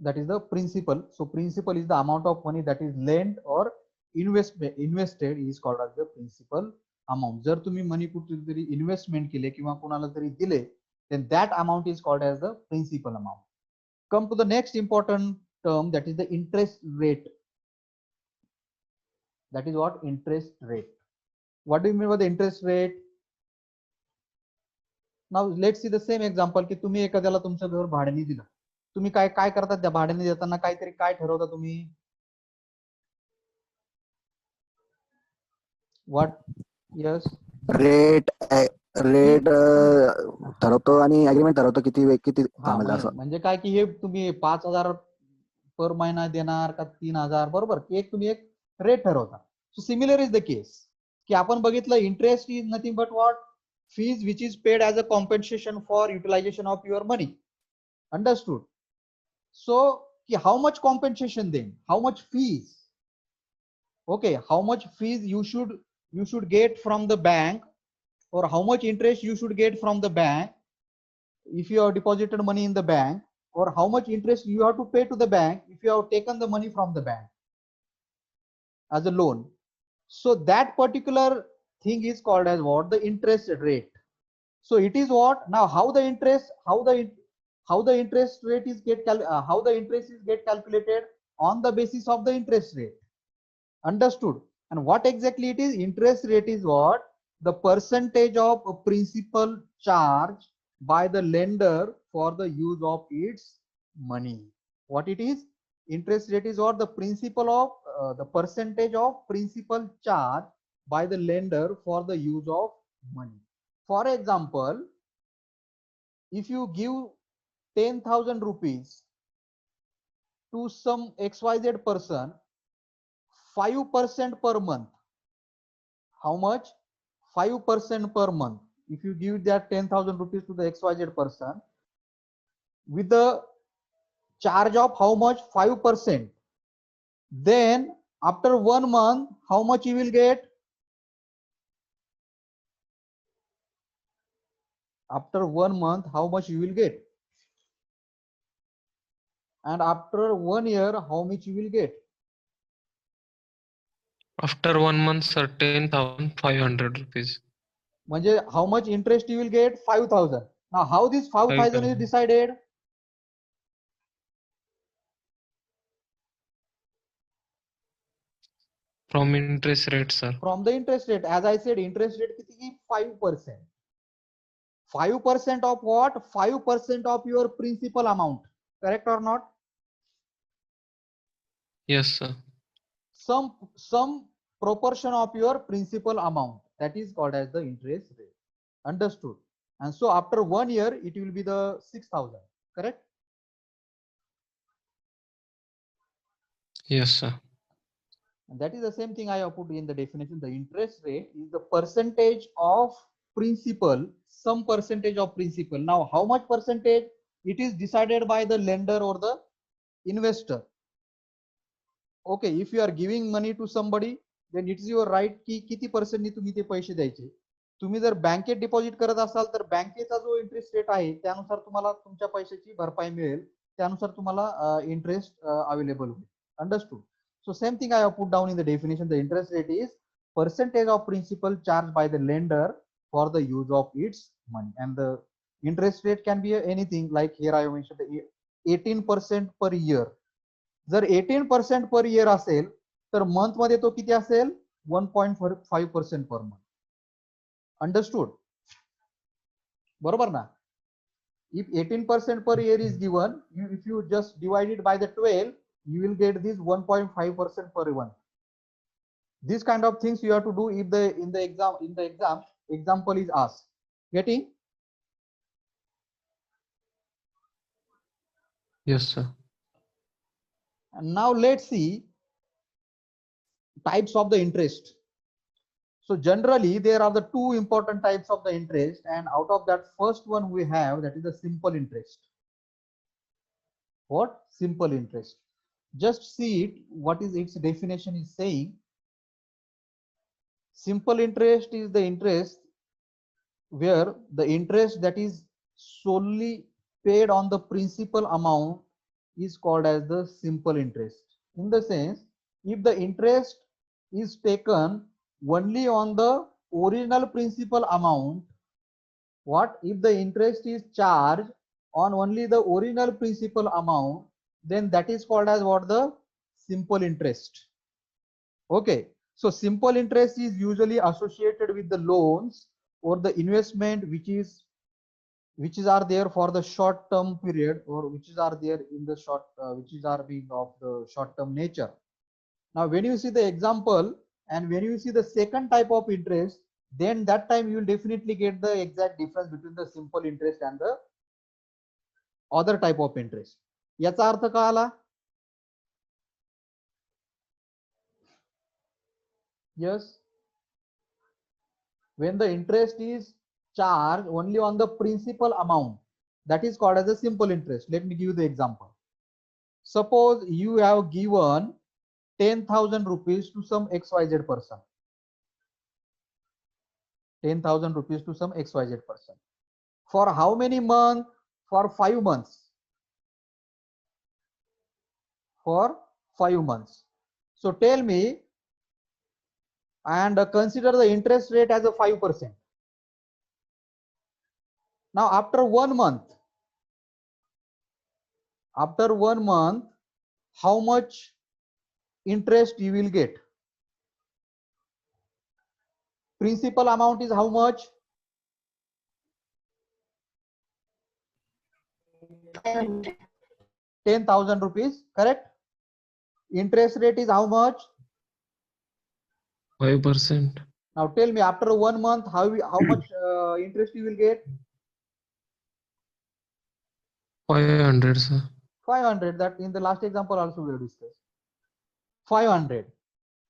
Speaker 1: that is the principal. So principal is the amount of money that is lent or invested is called as the principal amount. जर तुम्ही money कुठेतरी investment केले किंवा कोणाला तरी दिले, then that amount is called as the principal amount. Come to the next important term, that is the interest rate. That is what? Interest rate. What do you mean by the interest rate? Now let's see the same example की तुम्ही एखाद्याला तुमचं घर भाड्याने दिलं, तुम्ही काय काय करतात त्या भाड्याने देताना, काहीतरी काय ठरवता तुम्ही? व्हॉट? यस,
Speaker 8: रेट ठरवतो आणि अग्रीमेंट ठरवतो किती किती थांबेल असं.
Speaker 1: म्हणजे काय की हे तुम्ही 5,000 पर महिना देणार का 3,000, बरोबर, की एक तुम्ही एक रेट ठरवता. So similar is the case की आपण बघितलं, interest is nothing but what? Fees which is paid as a compensation for utilization of your money. Understood? So how much compensation then? How much fees? Okay, how much fees you should get from the bank, or how much interest you should get from the bank if you have deposited money in the bank, or how much interest you have to pay to the bank if you have taken the money from the bank as a loan. So that particular thing is called as what? The interest rate. So it is what? Now how the interest rate is how the interest is get calculated? On the basis of the interest rate. Understood? And what exactly it is? Interest rate is what? The percentage of principal charge by the lender for the use of its money. What it is? Interest rate is what? The principal of the percentage of principal charge by the lender for the use of money. For example, if you give 10,000 rupees to some XYZ person, 5% per month. How much? 5% per month. If you give that 10,000 rupees to the XYZ person with the charge of how much? 5%. Then after 1 month, how much you will get? After 1 month, how much you will get? And after 1 year, how much you will get?
Speaker 3: After 1 month, sir, 10,500 rupees.
Speaker 1: म्हणजे how much interest you will get? 5,000. Now how this 5,000 is decided?
Speaker 3: From interest rate, sir.
Speaker 1: From the interest rate. As I said, interest rate किती की 5%. 5% of what? 5% of your principal amount. Correct or not?
Speaker 3: Yes, sir.
Speaker 1: Some proportion of your principal amount. That is called as the interest rate. Understood? And so after 1 year, it will be the 6,000. Correct?
Speaker 3: Yes, sir.
Speaker 1: And that is the same thing I have put in the definition. The interest rate is the percentage of principal, some percentage of principal. Now, how much percentage? It is decided by the lender or the investor. Okay, if you are giving money to somebody, then it is your right की किती पर्सेंटनी तुम्ही ते पैसे द्यायचे. तुम्ही जर बँकेत deposit करत असाल तर बँकेचा जो इंटरेस्ट रेट आहे त्यानुसार तुम्हाला तुमच्या पैशाची भरपाई मिळेल, त्यानुसार तुम्हाला इंटरेस्ट अवेलेबल होईल. Understood? So same thing I have put down in the definition. The interest rate is percentage of principal charged by the lender for the use of its money. And the interest rate can be anything, like here I have mentioned 18% per year. जर 18% per year असेल तर month मध्ये तो किती असेल? 1.5% per month. Understood? बरोबर ना? If 18% per year is given, if you just divide it by the 12, you will get this 1.5% per month. This kind of things you have to do if the in the exam example is asked. Getting?
Speaker 3: Yes, sir.
Speaker 1: And now let's see types of the interest. So generally there are the two important types of the interest, and out of that first one we have, that is the simple interest. What? Simple interest. Just see it, what is its definition is saying. Simple interest is the interest where the interest that is solely paid on the principal amount is called as the simple interest. In the sense, if the interest is taken only on the original principal amount, what if the interest is charged on only the original principal amount, then that is called as what? The simple interest. Okay, so simple interest is usually associated with the loans or the investment which are there for the short term period, or which are there in the short which are being of the short term nature. Now when you see the example and when you see the second type of interest, then that time you will definitely get the exact difference between the simple interest and the other type of interest. याचा अर्थ काय आला? Yes, when the interest is charged only on the principal amount, that is called as a simple interest. Let me give you the example. Suppose you have given 10,000 rupees to some XYZ person. 10,000 rupees to some XYZ person. For how many months? For 5 months. For 5 months. So tell me, and consider the interest rate as a 5%. Now after 1 month, how much interest you will get? Principal amount is how much? 10,000 rupees, correct? Interest rate is how much?
Speaker 3: 5%.
Speaker 1: Now tell me, after 1 month, how much interest you will get?
Speaker 3: 500, sir.
Speaker 1: 500. That in the last example also we have discussed. 500.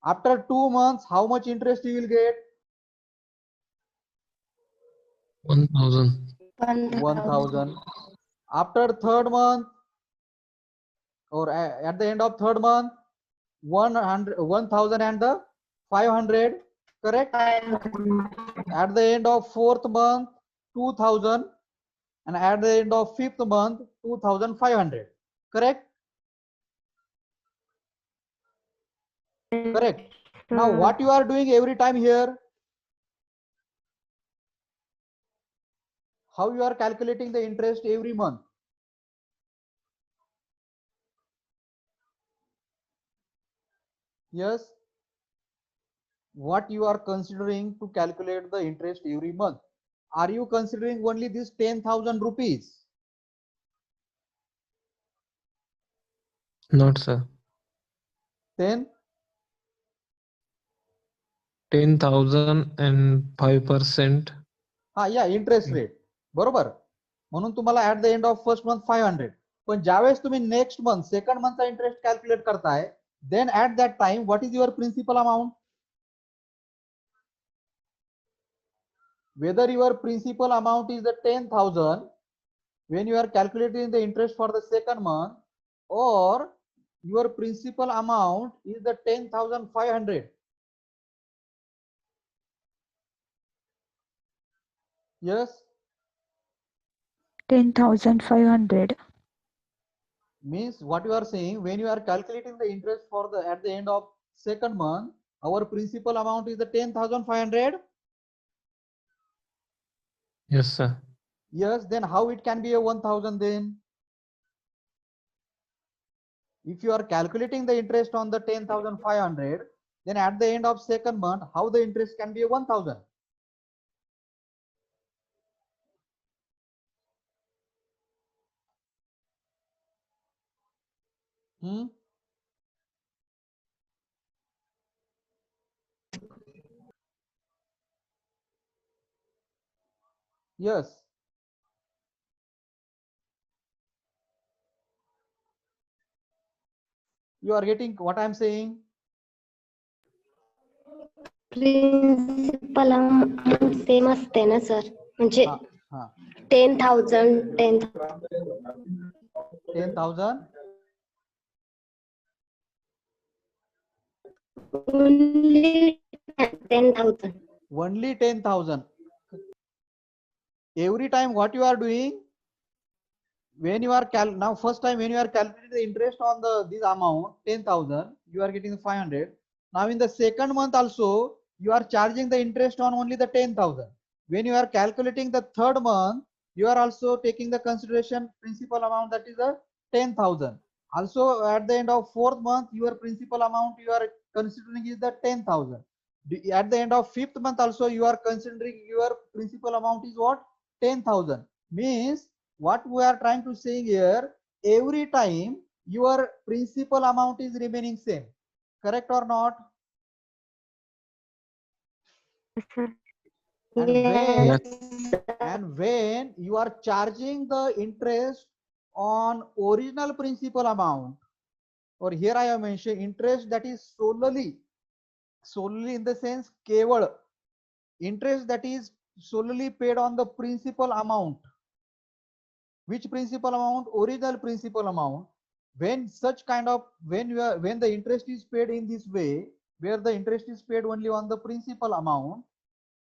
Speaker 1: After 2 months, how much interest you will get?
Speaker 3: 1,000.
Speaker 1: 1,000. After third month, or at the end of third month, 1,000 and the 500, correct? At the end of fourth month, 2,000, and at the end of fifth month, 2,500, correct? Correct. Now what you are doing every time here? How you are calculating the interest every month? Yes. What you are considering to calculate the interest every month? Are you considering only this 10,000 rupees?
Speaker 3: Not, sir.
Speaker 1: Then
Speaker 3: 10,000 and 5%.
Speaker 1: yeah, interest rate, बरोबर. म्हणून तुम्हाला at the end of first month 500. पण ज्यावेळेस तुम्ही next month second मंथचा interest calculate करताय, then at that time what is your principal amount? Whether your principal amount is the 10,000 when you are calculating the interest for the second month, or your principal amount is the 10,500. Yes,
Speaker 6: 10,500.
Speaker 1: means what you are saying, when you are calculating the interest for the at the end of second month, our principal amount is the 10,500.
Speaker 3: Yes, sir.
Speaker 1: Yes, then how it can be a 1,000 then? If you are calculating the interest on the 10,500, then at the end of second month, how the interest can be a 1,000? Yes. You are getting what I'm saying?
Speaker 7: Principal amount same असते ना sir, म्हणजे
Speaker 1: हा हा 10,000
Speaker 7: only 10,000.
Speaker 1: only 10,000. Every time what you are doing, when you are now first time when you are calculating the interest on this amount 10,000, you are getting 500. Now in the second month also you are charging the interest on only the 10,000. When you are calculating the third month, you are also taking the consideration principal amount, that is the 10,000. Also at the end of fourth month, your principal amount you are considering is the 10,000. At the end of fifth month also you are considering your principal amount is what? 10,000. Means what we are trying to say here, every time your principal amount is remaining same. Correct or not? And
Speaker 7: Yes.
Speaker 1: when you are charging the interest on original principal amount, or here I have mentioned interest that is solely in the sense keval interest that is solely paid on the principal amount. Which principal amount? Original principal amount. When such kind of when the interest is paid in this way, where the interest is paid only on the principal amount,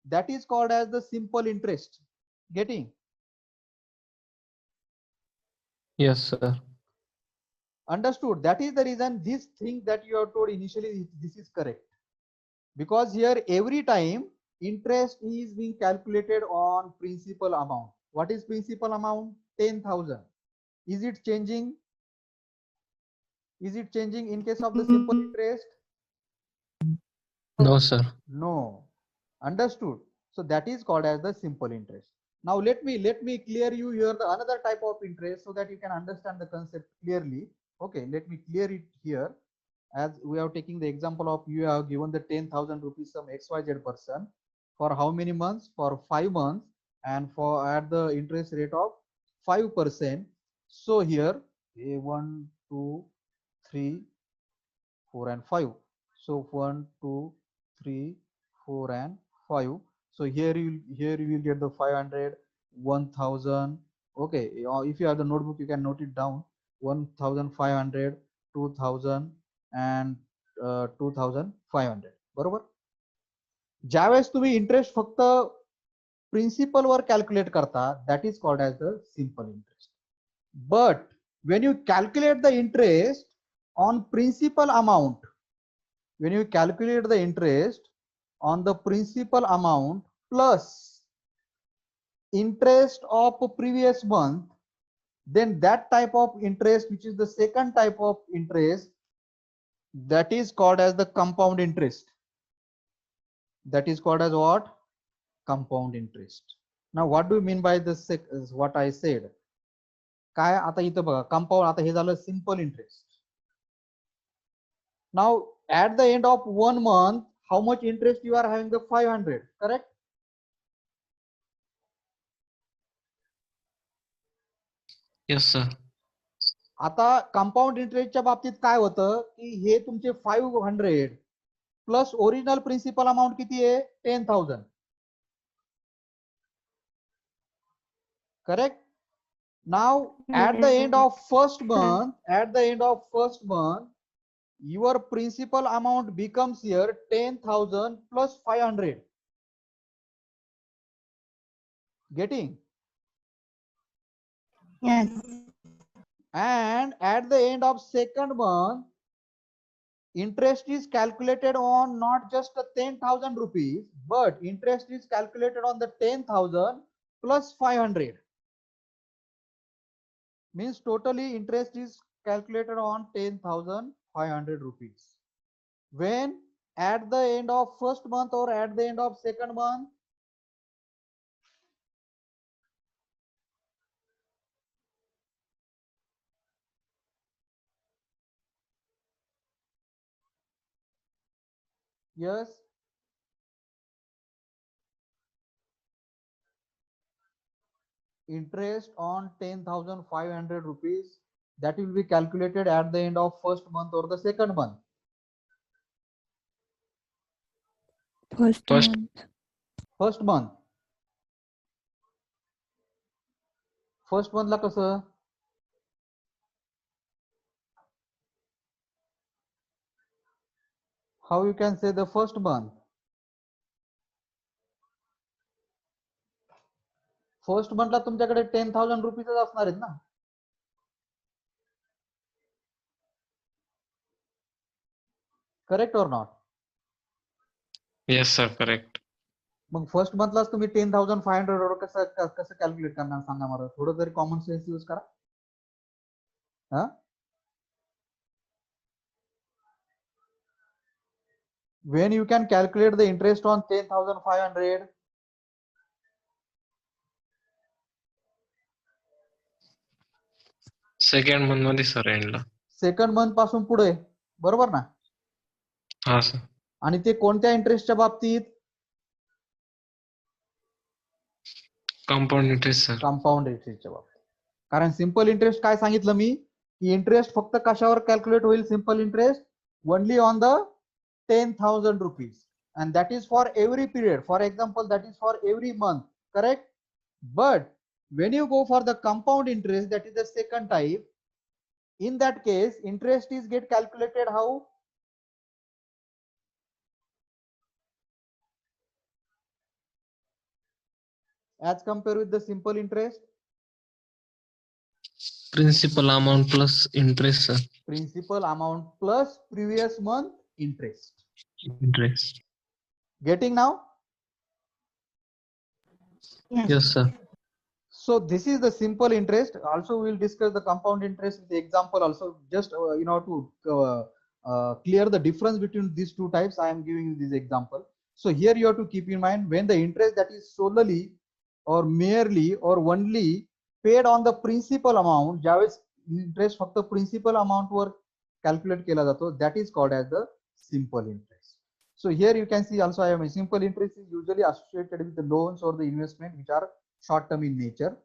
Speaker 1: that is called as the simple interest. Getting?
Speaker 3: Yes, sir.
Speaker 1: Understood. That is the reason this thing that you have told initially, this is correct. Because here every time interest is being calculated on principal amount. What is principal amount? 10,000. Is it changing? Is it changing in case of the simple interest?
Speaker 3: No, sir.
Speaker 1: No. Understood. So that is called as the simple interest. Now let me clear you here the another type of interest so that you can understand the concept clearly. Okay, let me clear it here. As we are taking the example of you have given the 10,000 rupees some XYZ person for how many months? For 5 months, and for at the interest rate of 5%. So here a 1, 2, 3, 4 and 5. So 1, 2, 3, 4 and 5. So here you will get the 500, 1,000. Okay, if you have the notebook, you can note it down. 1,500, 2,000 and 2,500. बरोबर. ज्यावेळेस तुम्ही interest फक्त principal वर calculate करता, that is called as the simple interest. But when you calculate the interest on principal amount, when you calculate the interest on the principal amount plus interest of previous month, then that type of interest, which is the second type of interest, that is called as the compound interest. That is called as what? Compound interest. Now what do you mean by this? What I said, काय आता इथं बघा, compound, आता हे झालं simple interest. Now at the end of 1 month, how much interest you are having? The 500, correct?
Speaker 3: Yes, sir.
Speaker 1: आता compound इंटरेस्टच्या बाबतीत काय होतं की हे तुमचे 500 प्लस ओरिजिनल प्रिन्सिपल अमाउंट किती आहे? 10,000. Correct? Now at the end of first month, your principal amount becomes here 10,000 plus 500. Getting?
Speaker 7: Yes.
Speaker 1: And at the end of second month, interest is calculated on not just the 10,000 rupees, but interest is calculated on the 10,000 plus 500. Means totally interest is calculated on 10,500 rupees. When at the end of first month or at the end of second month? Yes. interest on 10,500 rupees that will be calculated at the end of first month or the second month?
Speaker 6: First
Speaker 3: First.
Speaker 6: month.
Speaker 1: First month. First month ला कसं? How you can say the first month? First मंथला तुमच्याकडे 10,000 रुपीजच असणार आहेत ना. Correct और not?
Speaker 3: Yes, sir. Correct.
Speaker 1: मग first मंथलाच तुम्ही 10,500 कसं कसं कॅल्क्युलेट करणार सांगा मला. थोडं तरी कॉमन सेन्स यूज करा. हा, when you can calculate the interest on 10,500?
Speaker 3: Second month मध्ये सर एंडला.
Speaker 1: सेकंड मंथ पासून पुढे, बरोबर ना?
Speaker 3: हा सर.
Speaker 1: आणि ते कोणत्या इंटरेस्टच्या बाबतीत?
Speaker 3: Compound interest sir.
Speaker 1: कंपाऊंड इंटरेस्टच्या बाबतीत. कारण सिंपल इंटरेस्ट काय सांगितलं मी, की इंटरेस्ट फक्त कशावर कॅल्क्युलेट होईल? Simple interest only on the 10,000 rupees, and that is for every period. For example, that is for every month, correct? But when you go for the compound interest, that is the second type, in that case interest is get calculated how? As compared with the simple interest?
Speaker 3: Principal amount plus interest sir.
Speaker 1: Principal amount plus previous month interest.
Speaker 3: Interest.
Speaker 1: Getting now?
Speaker 3: Yes sir.
Speaker 1: So this is the simple interest. Also we will discuss the compound interest with the example also. Just to clear the difference between these two types, I am giving you this example. So here you have to keep in mind, when the interest that is solely or merely or only paid on the principal amount, ज्यावेळेस interest फक्त principal amount वर calculate केला जातो, that is called as the simple interest. So here you can see also I am a simple interest is usually associated with the loans or the investment which are short term in nature.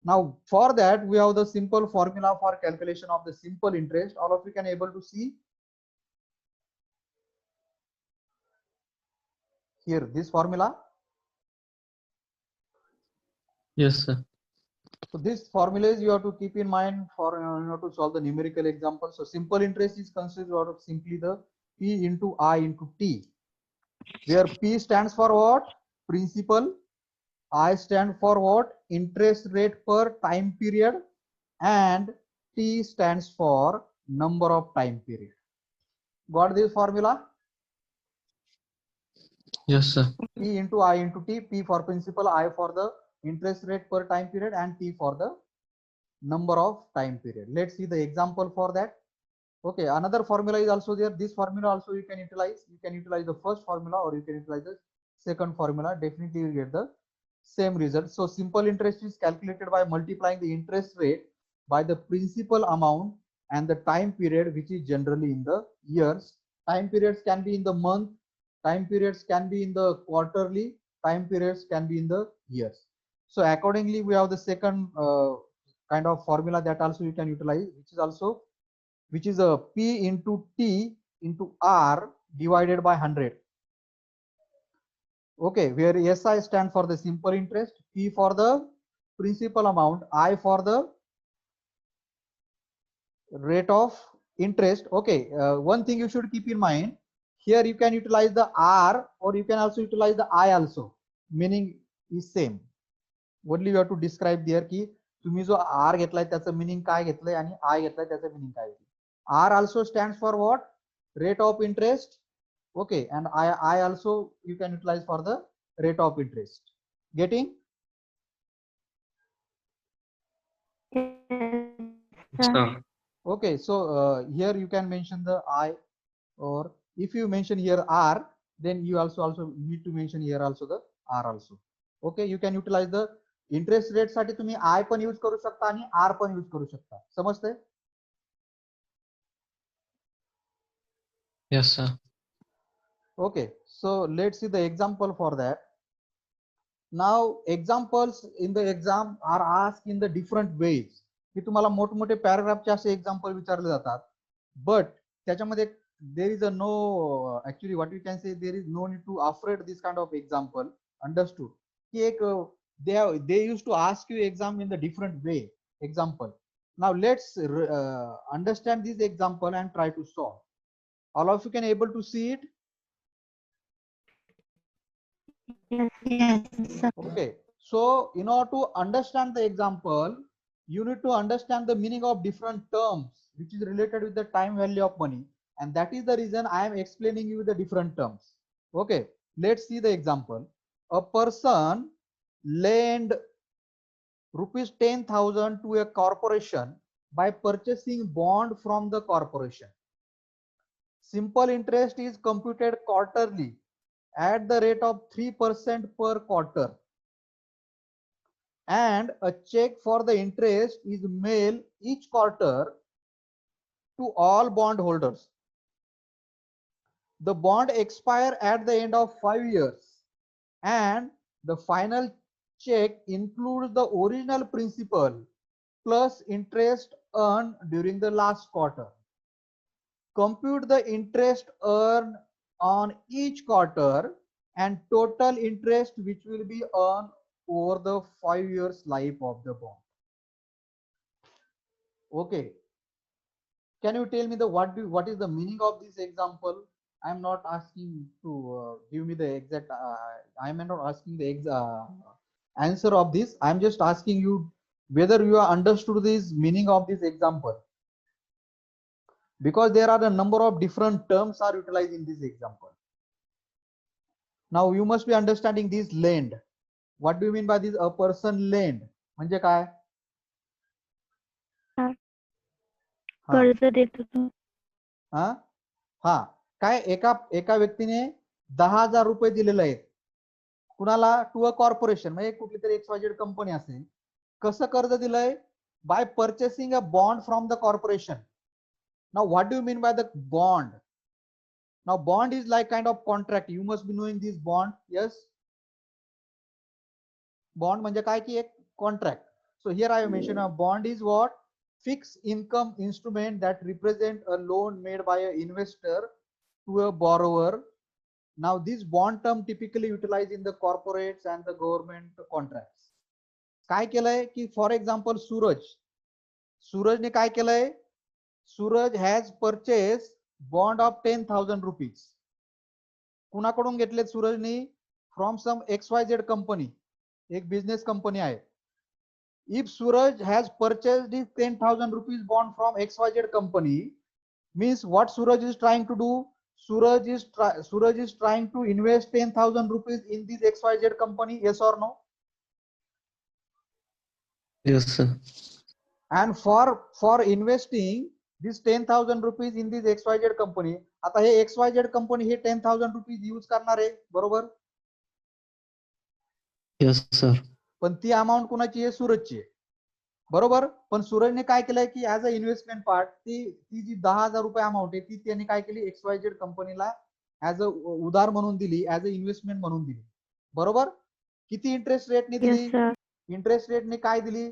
Speaker 1: Now for that we have the simple formula for calculation of the simple interest. All of you can able to see here this formula.
Speaker 3: Yes sir.
Speaker 1: So this formulas you have to keep in mind for to solve the numerical example. So simple interest is considered out of simply the P into I into T, where P stands for what? Principal. I stand for what? Interest rate per time period, and T stands for number of time period. Got this formula?
Speaker 3: Yes sir.
Speaker 1: P into I into T, P for principal, I for the interest rate per time period, and T for the number of time period. Let's see the example for that. Okay, another formula is also there. This formula also you can utilize. You can utilize the first formula or you can utilize the second formula. Definitely you get the same result. So simple interest is calculated by multiplying the interest rate by the principal amount and the time period, which is generally in the years. Time periods can be in the month, time periods can be in the quarterly, time periods can be in the years. So accordingly we have the second kind of formula that also you can utilize, which is a P into T into R divided by 100. Okay, where SI stand for the simple interest, P for the principal amount, I for the rate of interest. Okay, one thing you should keep in mind, here you can utilize the R or you can also utilize the I also, meaning is same. Only you have to describe there की तुम्ही जो R घेतलाय त्याचं meaning काय घेतलंय आणि I घेतलाय त्याचं meaning काय घेतलंय. R also stands for what? Rate of interest. Okay, and I also you can utilize for the rate of interest. Getting?
Speaker 3: Sir.
Speaker 1: Okay, so here you can mention the I, or if you mention here R, then you also need to mention here also the R also. Okay, you can utilize the interest rate साठी तुम्ही I पण use करू शकता आणि R पण use करू शकता. समजते?
Speaker 3: Yes sir.
Speaker 1: Okay, so let's see the example for that. Now examples in the exam are asked in the different ways. की तुम्हाला मोठमोठे पॅराग्राफचे असे एक्झाम्पल विचारले जातात, बट त्याच्यामध्ये there is a no actually what you can say, there is no need to afraid this kind of example. Understood? की एक they used to ask you exam in the different way example. Now let's understand this example and try to solve. All of you can able to see it?
Speaker 2: Yes, sir.
Speaker 1: Okay, so in order to understand the example, you need to understand the meaning of different terms which is related with the time value of money, and that is the reason I am explaining you the different terms. Okay, let's see the example. A person lend rupees 10,000 to a corporation by purchasing bond from the corporation. Simple interest is computed quarterly at the rate of 3% per quarter, and a check for the interest is mailed each quarter to all bond holders. The bond expire at the end of 5 years, and the final check includes the original principal plus interest earned during the last quarter. Compute the interest earned on each quarter and total interest which will be earned over the 5 years life of the bond. Okay, can you tell me the what is the meaning of this example? I am not asking to give me the exact I am not asking the answer of this. I am just asking you whether you are understood this meaning of this example, because there are a number of different terms are utilized in this example. Now you must be understanding this lend. What do you mean by this? A person lend म्हणजे काय?
Speaker 2: कर्ज देतो तो.
Speaker 1: हा काय एका व्यक्तीने 10,000 रुपये दिलेले आहेत कुणाला? टू अ कॉर्पोरेशन, म्हणजे कुठली तरी XYZ कंपनी असेल. कसं कर्ज दिलंय? By purchasing a bond from the corporation. Now what do you mean by the bond? Now bond is like kind of contract. You must be knowing this bond. Yes, bond म्हणजे काय की एक contract. So here I mention a bond is what? Fixed income instrument that represent a loan made by an investor to a borrower. Now this bond term typically utilized in the corporates and the government contracts. काय केलंय की for example सूरजने काय केलंय? Suraj has purchase bond of 10,000 rupees. कुणाकडून घेतले सूरजनी? From some XYZ company, एक बिझनेस कंपनी आहे. If Suraj has purchased his 10,000 rupees bond from XYZ company, means what Suraj is trying to do? Suraj is trying to invest 10,000 rupees in this XYZ company. Yes or no?
Speaker 3: Yes, sir.
Speaker 1: And for investing this 10,000 rupees in this XYZ company, आता हे XYZ company हे 10,000 rupees use करणार आहे, बरोबर?
Speaker 3: Yes, sir.
Speaker 1: पण ती amount कुणाची आहे? सूरजची आहे, बरोबर. पण सूरजने काय केलंय की ऍज अ इन्व्हेस्टमेंट पार्ट ती जी 10,000 रुपये अमाउंट आहे ती त्यांनी काय केली? XYZ कंपनीला ऍज अ उधार म्हणून दिली, ऍज अ इन्व्हेस्टमेंट म्हणून दिली, बरोबर. किती इंटरेस्ट रेटने दिली?
Speaker 2: Yes, sir.
Speaker 1: इंटरेस्ट रेटने काय दिली?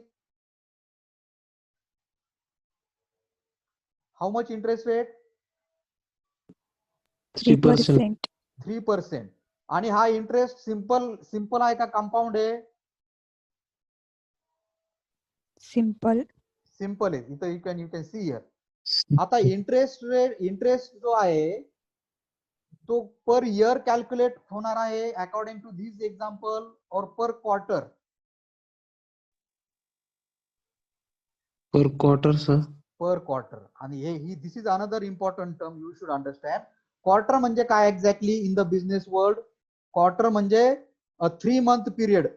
Speaker 1: How much interest rate?
Speaker 6: 3%.
Speaker 1: 3%. आणि हा इंटरेस्ट सिंपल आहे का कंपाऊंड आहे?
Speaker 6: Simple.
Speaker 1: सिंपल आहे. इथं यू कॅन सी हियर. आता इंटरेस्ट जो आहे तो पर इयर कॅल्क्युलेट होणार आहे अकॉर्डिंग टू दिस एक्झाम्पल और per quarter?
Speaker 3: Per quarter, sir.
Speaker 1: Per quarter. आणि ही this is another important term you should understand. Quarter म्हणजे काय exactly in the business world? Quarter म्हणजे a 3 month period.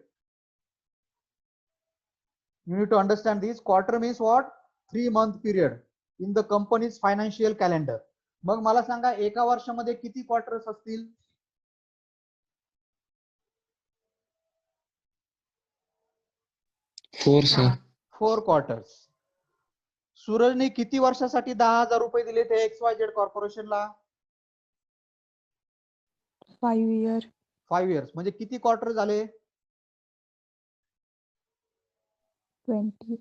Speaker 1: You need to understand this. Quarter means what? 3 month period in the company's financial calendar. मग मला सांगा एका वर्षामध्ये किती quarters असतील?
Speaker 3: 4, sir.
Speaker 1: 4 quarters. सूरजने किती वर्षासाठी 10,000 रुपये दिले ते XYZ कॉर्पोरेशनला?
Speaker 6: 5 year.
Speaker 1: 5 years. म्हणजे किती क्वार्टर झाले?
Speaker 6: 20.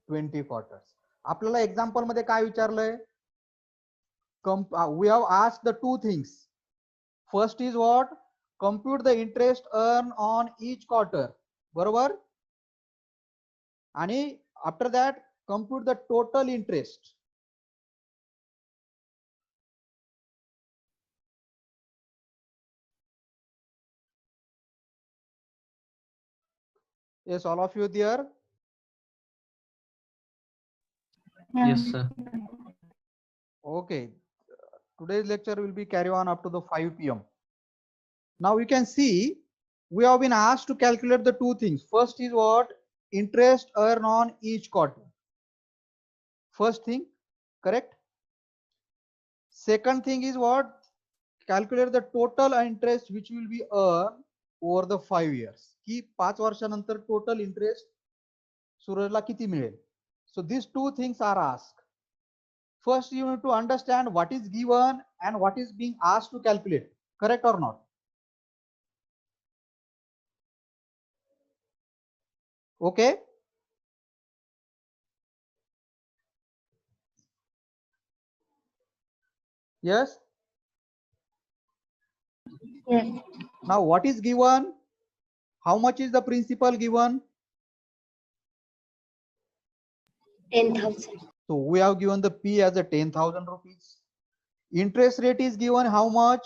Speaker 1: 20 quarters. आपल्याला एक्झाम्पल मध्ये काय विचारलंय? We have asked the two things. First is what? Compute the interest earned on each quarter. बरोबर? आणि after that compute the total interest. Yes, all of you there?
Speaker 3: Yes, sir.
Speaker 1: Okay. Today's lecture will be carry on up to the 5 p.m. Now you can see we have been asked to calculate the two things. First is what? Interest earned on each quarter. First thing, correct? Second thing is what? Calculate the total interest which will be earned over the 5 years. की 5 वर्षानंतर total interest सूरजला किती मिळेल? So these two things are asked. First you need to understand what is given and what is being asked to calculate. Correct or not? Okay. Yes.
Speaker 7: Yes.
Speaker 1: Now what is given? How much is the principal given?
Speaker 7: 10,000.
Speaker 1: So we have given the P as a 10,000 rupees. Interest rate is given how much?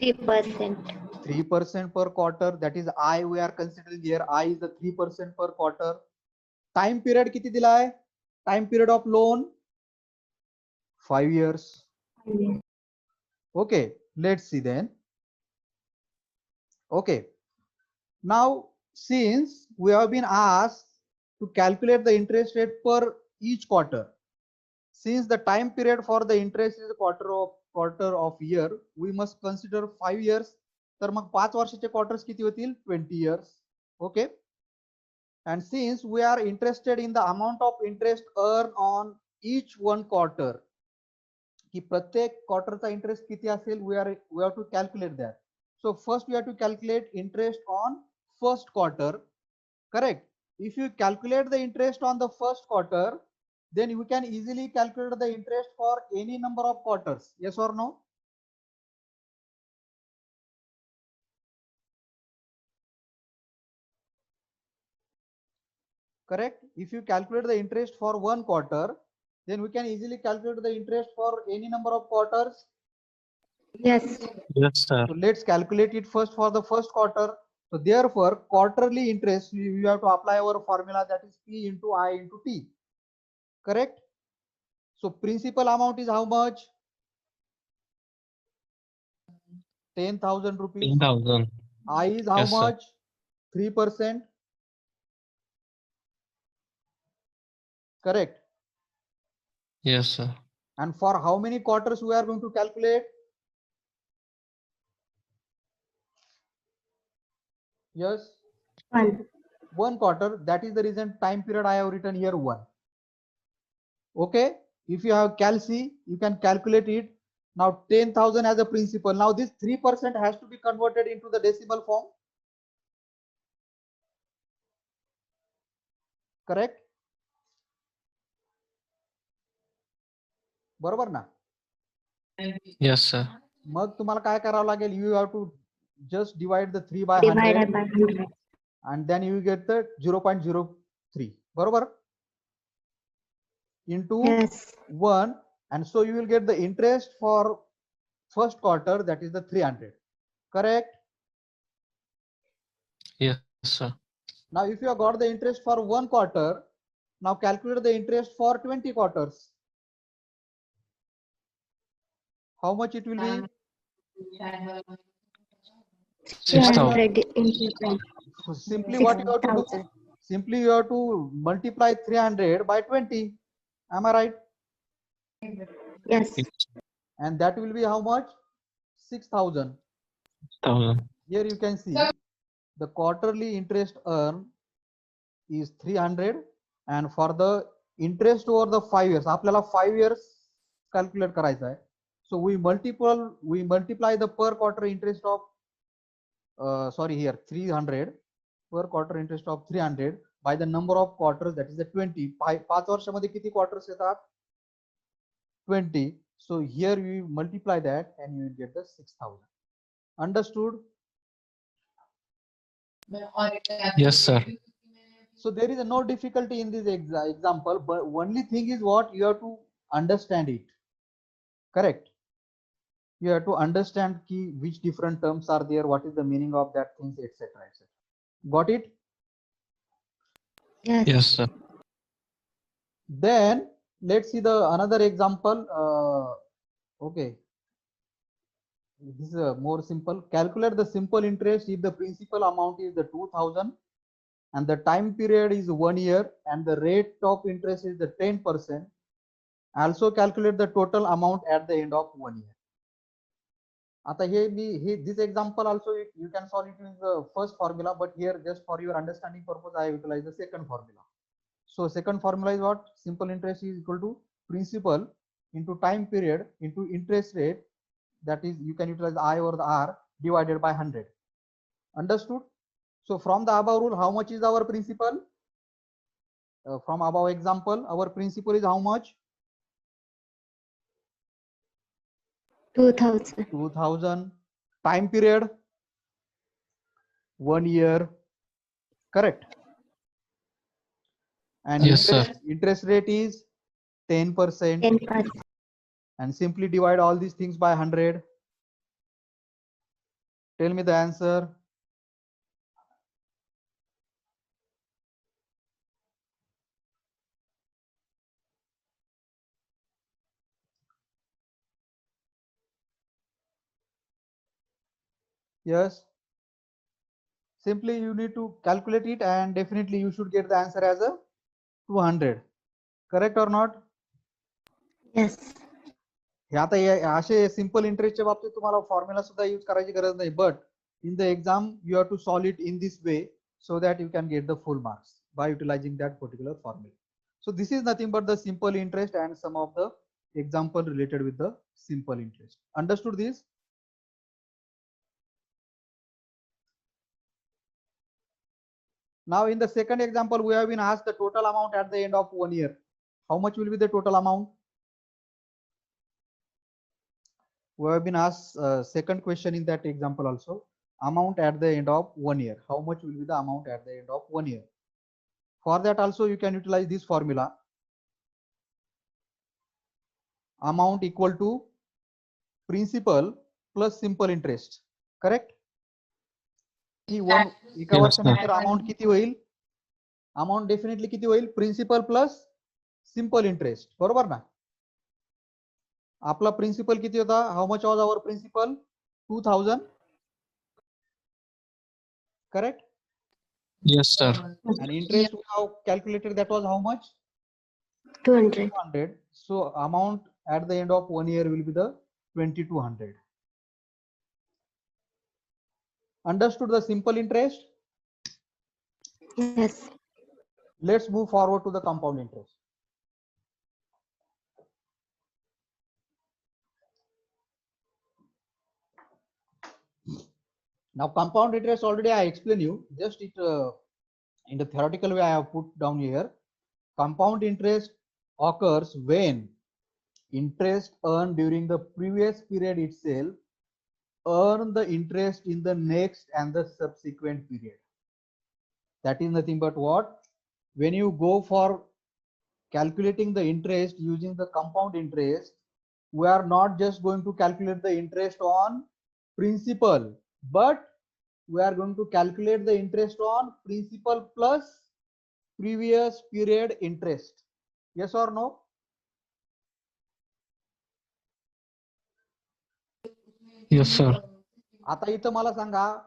Speaker 7: 3%.
Speaker 1: 3% per quarter. That is I we are considering here. I is the 3% per quarter. Time period किती दिला आहे? Time period of loan 5 years. Okay, let's see then. Okay. Now since we have been asked to calculate the interest rate per each quarter, since the time period for the interest is a quarter of year, we must consider 5 years. तर मग 5 वर्षाचे quarters किती होतील? 20 years. Okay. And since we are interested in the amount of interest earned on each one quarter, की प्रत्येक क्वार्टरचा interest किती असेल, we have to calculate that. So first we have to calculate interest on first quarter. Correct. If you calculate the interest on the first quarter, then you can easily calculate the interest for any number of quarters. Yes or no? Correct. If you calculate the interest for one quarter, then we can easily calculate the interest for any number of quarters.
Speaker 7: Yes.
Speaker 3: Yes, sir.
Speaker 1: So let's calculate it first for the first quarter. So therefore, quarterly interest, we have to apply our formula, that is P into I into T. Correct. So principal amount is how much? 10,000 rupees.
Speaker 3: 10,000.
Speaker 1: I is how
Speaker 3: Yes, sir.
Speaker 1: much? 3%. Correct.
Speaker 3: Yes, sir.
Speaker 1: And for how many quarters we are going to calculate? Yes. One quarter. That is the reason time period I have written here 1. Okay. If you have calci, you can calculate it. Now 10,000 as a principal. Now this 3% has to be converted into the decimal form. Correct. बरोबर ना?
Speaker 3: Yes, sir.
Speaker 1: मग तुम्हाला काय करावं लागेल? You have to just divide the 3 by
Speaker 7: Divided
Speaker 1: 100
Speaker 7: by 100.
Speaker 1: and then you get the 0.03. बरोबर? Into
Speaker 7: Yes.
Speaker 1: 1, and so you will get the interest for first quarter, that is the 300. Correct.
Speaker 3: Yes, sir.
Speaker 1: Now if you have got the interest for one quarter, now calculate the interest for 20 quarters. How much it will be?
Speaker 3: 6,000.
Speaker 7: 300 into 20.
Speaker 1: So simply what you have to do?
Speaker 7: 6,000.
Speaker 1: Simply you have to multiply 300 by 20. Am I right?
Speaker 7: Yes.
Speaker 1: And that will be how much? 6,000.
Speaker 3: 6,000.
Speaker 1: Here you can see the quarterly interest earned is 300, and for the interest over the 5 years, आपल्याला 5 years calculate करायचा आहे. So we multiply the per quarter interest of 300 per quarter interest of 300 by the number of quarters, that is the 20. 5 वर्षामध्ये किती quarters येतात? 20. So here you multiply that and you will get the 6,000. Understood?
Speaker 3: Yes, sir.
Speaker 1: So there is no difficulty in this example, but only thing is what you have to understand it. Correct? You have to understand key which different terms are there, what is the meaning of that things, etc. etc. Got it?
Speaker 2: Yes.
Speaker 3: Yes, sir.
Speaker 1: Then let's see the another example. Okay. This is more simple. Calculate the simple interest if the principal amount is the 2,000 and the time period is 1 year and the rate of interest is the 10%. Also calculate the total amount at the end of 1 year. आता this example also you can solve it in the first formula, but here just for your understanding purpose I utilize the second formula. So second formula is what? Simple interest is equal to principal into time period into interest rate, that is you can utilize I or the R, divided by 100. Understood? So from the above rule, how much is our principal? From above example, our principal is how much?
Speaker 2: 2,000.
Speaker 1: 2,000. Time period 1 year. Correct? And
Speaker 3: Yes, sir.
Speaker 1: interest rate is 10%.
Speaker 2: 10%.
Speaker 1: And simply divide all these things by 100. Tell me the answer. Yes. Simply you need to calculate it and definitely you should get the answer as a 200. Correct or not?
Speaker 2: Yes.
Speaker 1: हे आता असे simple इंटरेस्टच्या बाबतीत तुम्हाला formula सुद्धा use करायची गरज नाही, but in the exam you have to solve it in this way so that you can get the full marks by utilizing that particular formula. So this is nothing but the simple interest and some of the example related with the simple interest. Understood this? Now in the second example we have been asked the total amount at the end of 1 year. How much will be the total amount? We have been asked second question in that example also. Amount at the end of 1 year. How much will be the amount at the end of 1 year? For that also you can utilize this formula. Amount equal to principal plus simple interest. Correct? एका वर्षानंतर amount किती होईल? Amount definitely किती होईल? Principal plus simple interest. बरोबर ना? आपला principal किती होता? How much was our principal? 2,000. Correct?
Speaker 3: Yes, sir.
Speaker 1: And interest we have calculated, that was how much?
Speaker 2: 200.
Speaker 1: 200. So amount at the end of 1 year will be the 2,200. Understood the simple interest?
Speaker 2: Yes.
Speaker 1: Let's move forward to the compound interest. Now compound interest already I explained you, just it in the theoretical way I have put down here. Compound interest occurs when interest earned during the previous period itself earn the interest in the next and the subsequent period. That is nothing but what? When you go for calculating the interest using the compound interest, we are not just going to calculate the interest on principal, but we are going to calculate the interest on principal plus previous period interest. Yes or no?
Speaker 3: Yes, sir.
Speaker 1: आता इथं मला सांगा,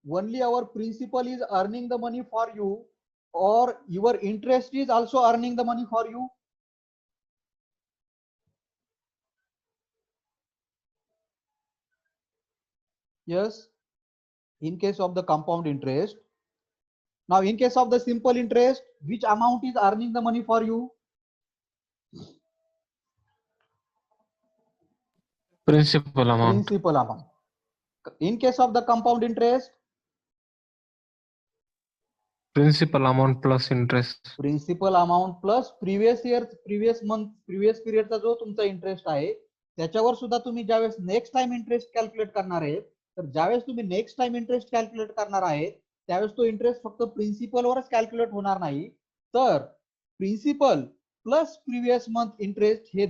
Speaker 1: only our principal is earning the money for you or your interest is also earning the money for you? Yes. In case of the compound interest. Now in case of the simple interest, which amount is earning the money for you?
Speaker 3: Principal amount.
Speaker 1: Principal amount. In case of the compound interest,
Speaker 3: Principal amount plus interest.
Speaker 1: Principal amount plus previous month previous पिरियडचा जो तुमचा interest आहे त्याच्यावर सुद्धा तुम्ही ज्यावेळेस next time interest calculate करणार आहे तर ज्यावेळेस तुम्ही नेक्स्ट टाइम इंटरेस्ट कॅल्क्युलेट करणार आहे त्यावेळेस तो इंटरेस्ट फक्त प्रिन्सिपलवरच कॅल्क्युलेट होणार नाही तर principal plus previous month interest हे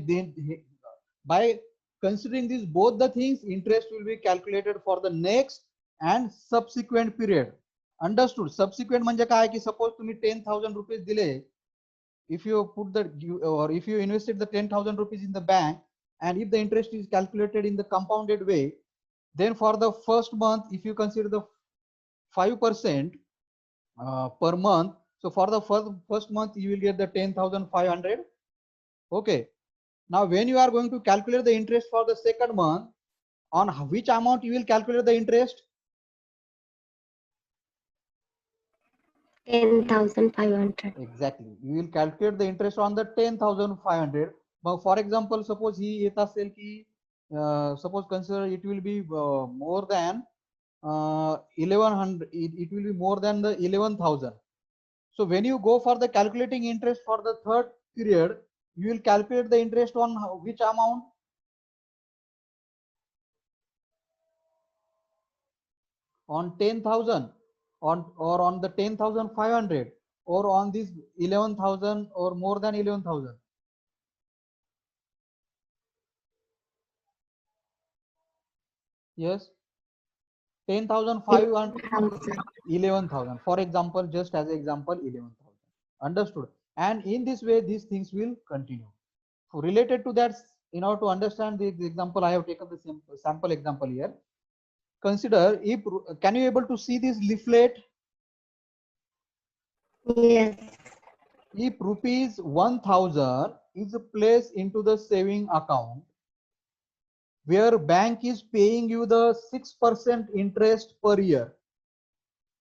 Speaker 1: by considering these both the things interest will be calculated for the next and subsequent period. Understood? Subsequent म्हणजे काय की सपोज तुम्ही 10,000 रुपीज दिले, if you put the or if you invested the 10,000 rupees in the bank and if the interest is calculated in the compounded way, then for the first month if you consider the 5% per month, so for the first month you will get the 10,500. Okay. Now when you are going to calculate the interest for the second month, on which amount you will calculate the interest?
Speaker 7: 10,500.
Speaker 1: Exactly. You will calculate the interest on the 10,500. But for example, suppose he येत असेल की suppose consider it will be more than 1100. It will be more than the 11,000. So when you go for the calculating interest for the third period, you will calculate the interest on which amount? On 10,000 or on the 10,500 or on this 11,000 or more than 11,000. Yes, 10,500, 11,000. For example, just as an example, 11,000. Understood? And in this way, these things will continue. So related to that, in order to understand the example, I have taken the sample example here. Consider if, can you able to see this leaflet?
Speaker 7: Yes.
Speaker 1: If rupees 1,000 is placed into the saving account, where bank is paying you the 6% interest per year.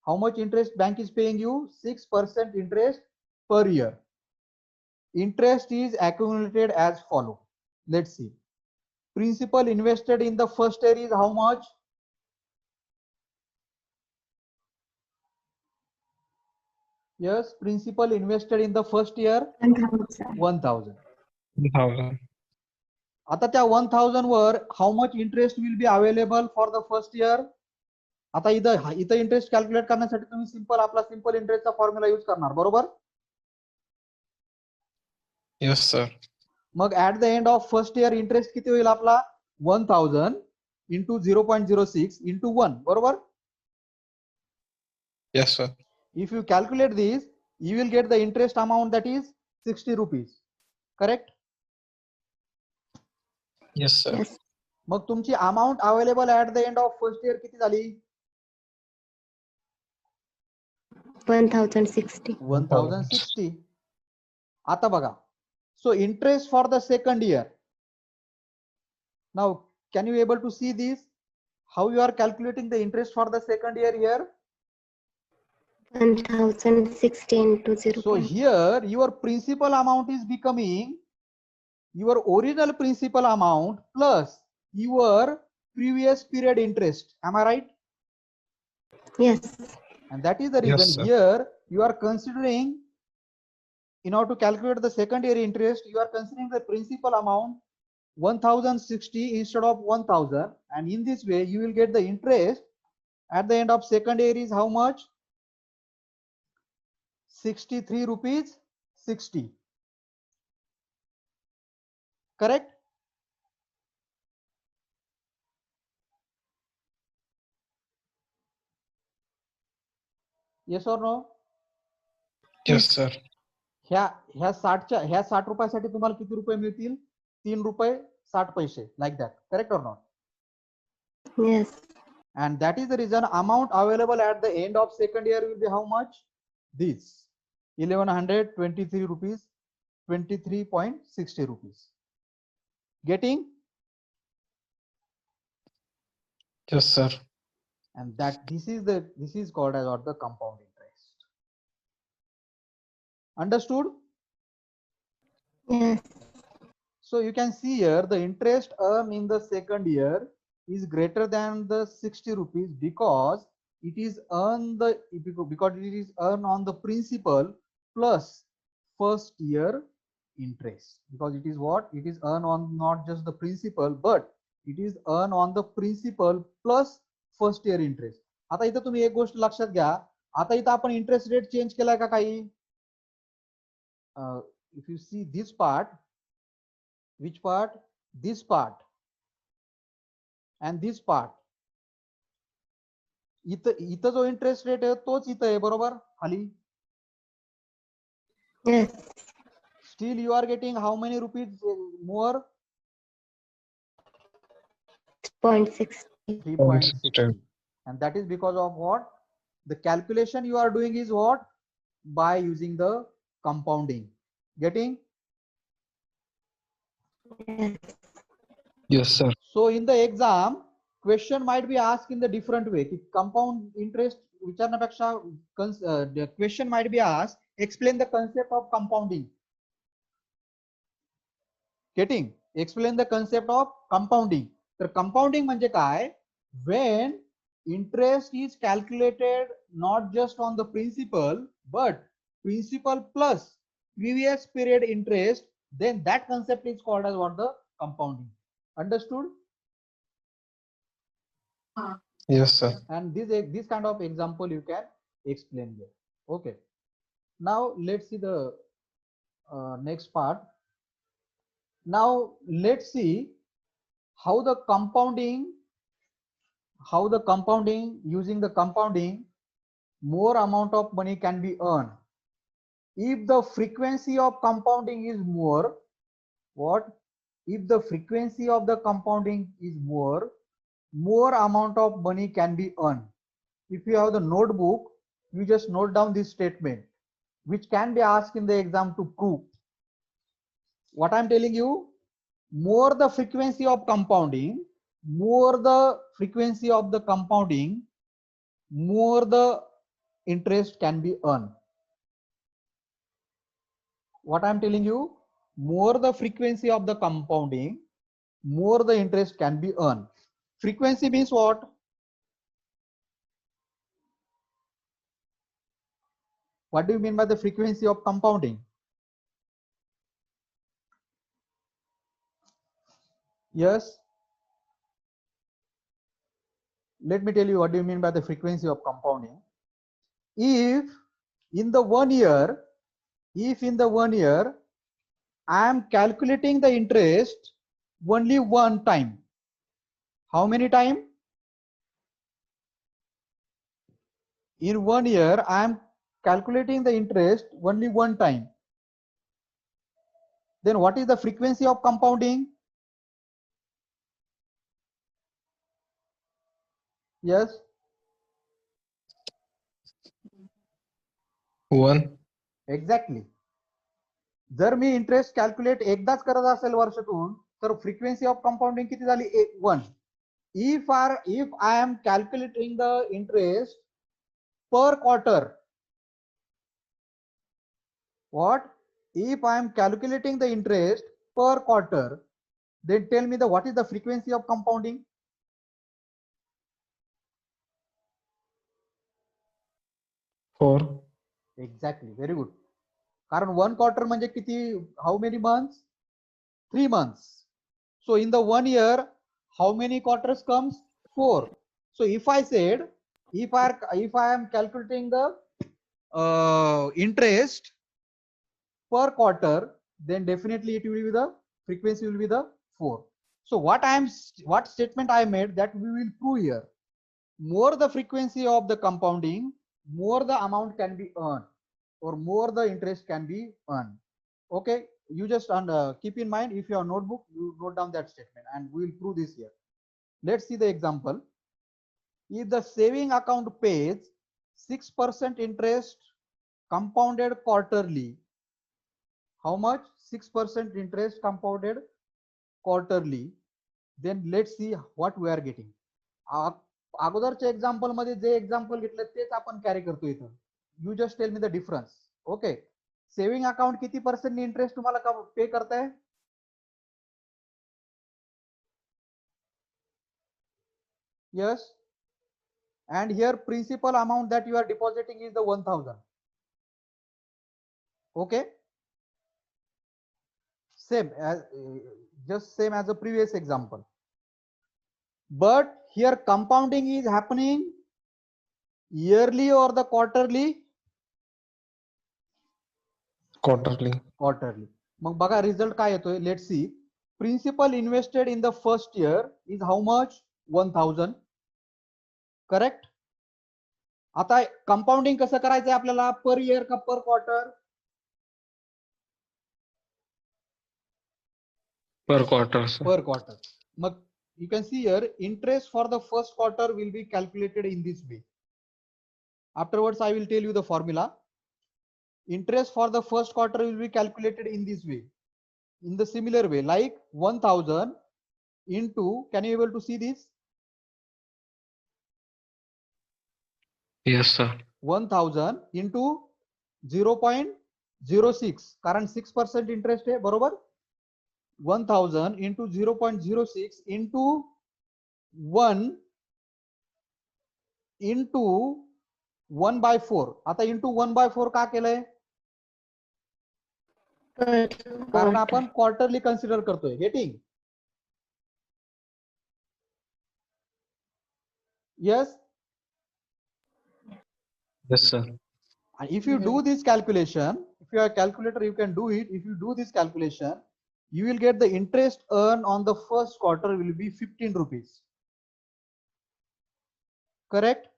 Speaker 1: How much interest bank is paying you? 6% interest per year. Interest is accumulated as follow. Let's see. Principal invested in the first year is how much? Yes, principal invested in the first year
Speaker 7: 1,000.
Speaker 1: 1,000.
Speaker 3: 1,000.
Speaker 1: आता त्या 1,000 वर how much interest will be available for the first year? आता इथं interest calculate करण्यासाठी तुम्ही simple इंटरेस्टचा formula use करणार बरोबर.
Speaker 3: Yes, sir.
Speaker 1: Mug at the end of first year interest किती होईल आपला 1,000 इंटू 0.06 इंटू 1 बरोबर.
Speaker 3: Yes, sir.
Speaker 1: If you calculate this, you will get the interest amount that is 60 rupees. Correct?
Speaker 3: Yes, sir.
Speaker 7: Yes.
Speaker 1: मग तुमची amount available at the end of first year किती झाली?
Speaker 7: 1,060.
Speaker 1: 1,060. आता बघा. So interest for the second year. Now, can you able to see this? How you are calculating the interest for the second year here?
Speaker 7: 1,060 into 0.
Speaker 1: So here your principal amount is becoming your original principal amount plus your previous period interest. Am I right?
Speaker 7: Yes.
Speaker 1: And that is the
Speaker 3: Yes,
Speaker 1: reason
Speaker 3: sir.
Speaker 1: here you are considering, in order to calculate the second year interest, you are considering the principal amount 1,060 instead of 1,000, and in this way you will get the interest at the end of second year is how much? 63 rupees 60. Correct? Yes or no?
Speaker 3: Yes, sir.
Speaker 1: ह्या 60 रुपयासाठी तुम्हाला किती रुपये मिळतील? 3 रुपये 60 पैसे, like that. Correct or not?
Speaker 7: Yes.
Speaker 1: And that is the reason amount available at the end of second year will be how much? This 1,123 rupees, 23.60 rupees. Getting?
Speaker 3: Yes, sir.
Speaker 1: And that this is called as what the compound interest. Understood?
Speaker 7: Yes.
Speaker 1: So you can see here the interest earned in the second year is greater than the 60 rupees because it is earned the because it is earned on the principal plus first year interest, because it is what, it is earned on not just the principal but it is earned on the principal plus first year interest. आता इथं तुम्ही एक गोष्ट लक्षात घ्या, आता इथं आपण इंटरेस्ट रेट चेंज केलाय का काही? If you see this part, which part? This part and this part, इथं जो इंटरेस्ट रेट आहे तोच इथं आहे, बरोबर? खाली
Speaker 7: Yes.
Speaker 1: still you are getting how many rupees more?
Speaker 7: 0.60.
Speaker 1: 3.60. And that is because of what? The calculation you are doing is what? By using the compounding. Getting?
Speaker 7: Yes.
Speaker 3: Yes, sir.
Speaker 1: So in the exam, question might be asked in the different way. If compound interest विचारण्यापेक्षा the question might be asked, explain the concept of compounding. Getting? Explain the concept of compounding. तर compounding म्हणजे काय? When interest is calculated not just on the principal but principal plus previous period interest, then that concept is called as what? The compounding. Understood?
Speaker 3: Yes, sir.
Speaker 1: And this kind of example you can explain there. Okay. Now let's see the next part. Now let's see how the compounding, using the compounding, more amount of money can be earned. If the frequency of compounding is more, what? If the frequency of the compounding is more amount of money can be earned. If you have the notebook, you just note down this statement, which can be asked in the exam to prove. What I'm telling you, more the frequency of compounding, more the frequency of the compounding, more the interest can be earned. What I'm telling you, more the frequency of the compounding, more the interest can be earned. Frequency means what? What do you mean by the frequency of compounding? Yes. Let me tell you what do you mean by the frequency of compounding. If in the 1 year, I am calculating the interest only one time. How many times? In 1 year, I am calculating the interest only one time. Then what is the frequency of compounding? Yes.
Speaker 3: 1.
Speaker 1: Exactly. जर मी interest calculate एकदाच करत असेल वर्षातून, तर frequency of compounding किती झाली? 1. If I am calculating the interest per quarter, what? If I am calculating the interest per quarter, then tell me what is the frequency of compounding?
Speaker 3: 4.
Speaker 1: Exactly. Very good. कारण 1 quarter म्हणजे किती? How many months? 3 months. So in the 1 year, how many quarters comes? 4. So if I said, if I am calculating the interest per quarter, then definitely it will be the frequency will be the 4. So what statement I made, that we will prove here. More the frequency of the compounding, more the amount can be earned, or more the interest can be earned. Okay, you just keep in mind, if your notebook, you note down that statement, and we will prove this here. Let's see the example. If the saving account pays 6% interest compounded quarterly, how much? 6% interest compounded quarterly. Then let's see what we are getting. अगोदरच्या example मध्ये जे example घेतलं तेच आपण carry करतो इथं. You just tell me the difference. Okay, saving account किती percent interest तुम्हाला पे करताय? यस, and here principal amount that you are depositing is the 1000. Okay, same as just same as the previous example, but here compounding is happening yearly or the quarterly?
Speaker 3: Quarterly.
Speaker 1: Quarterly. मग बघा result काय येतोय, let see. Principal invested in the first year is how much? 1000. Correct. आता compounding कसं करायचंय आपल्याला, per year का per quarter?
Speaker 3: Per quarter sir.
Speaker 1: Per quarter. मग you can see here interest for the first quarter will be calculated in this way. Afterwards I will tell you the formula. Interest for the first quarter will be calculated in this way, in the similar way, like 1000 into, can you able to see this?
Speaker 3: Yes sir.
Speaker 1: 1000 into 0.06, कारण 6% interest आहे, बरोबर. 1000 into 0.06 into 1 into 1/4. आता into 1/4 का केलंय? कारण आपण quarterly consider करतोय. Getting? Yes.
Speaker 3: Yes sir.
Speaker 1: And if you do this calculation, if you have a calculator, you can do it. If you do this calculation, you will get the interest earned on the first quarter will be 15 rupees. Correct?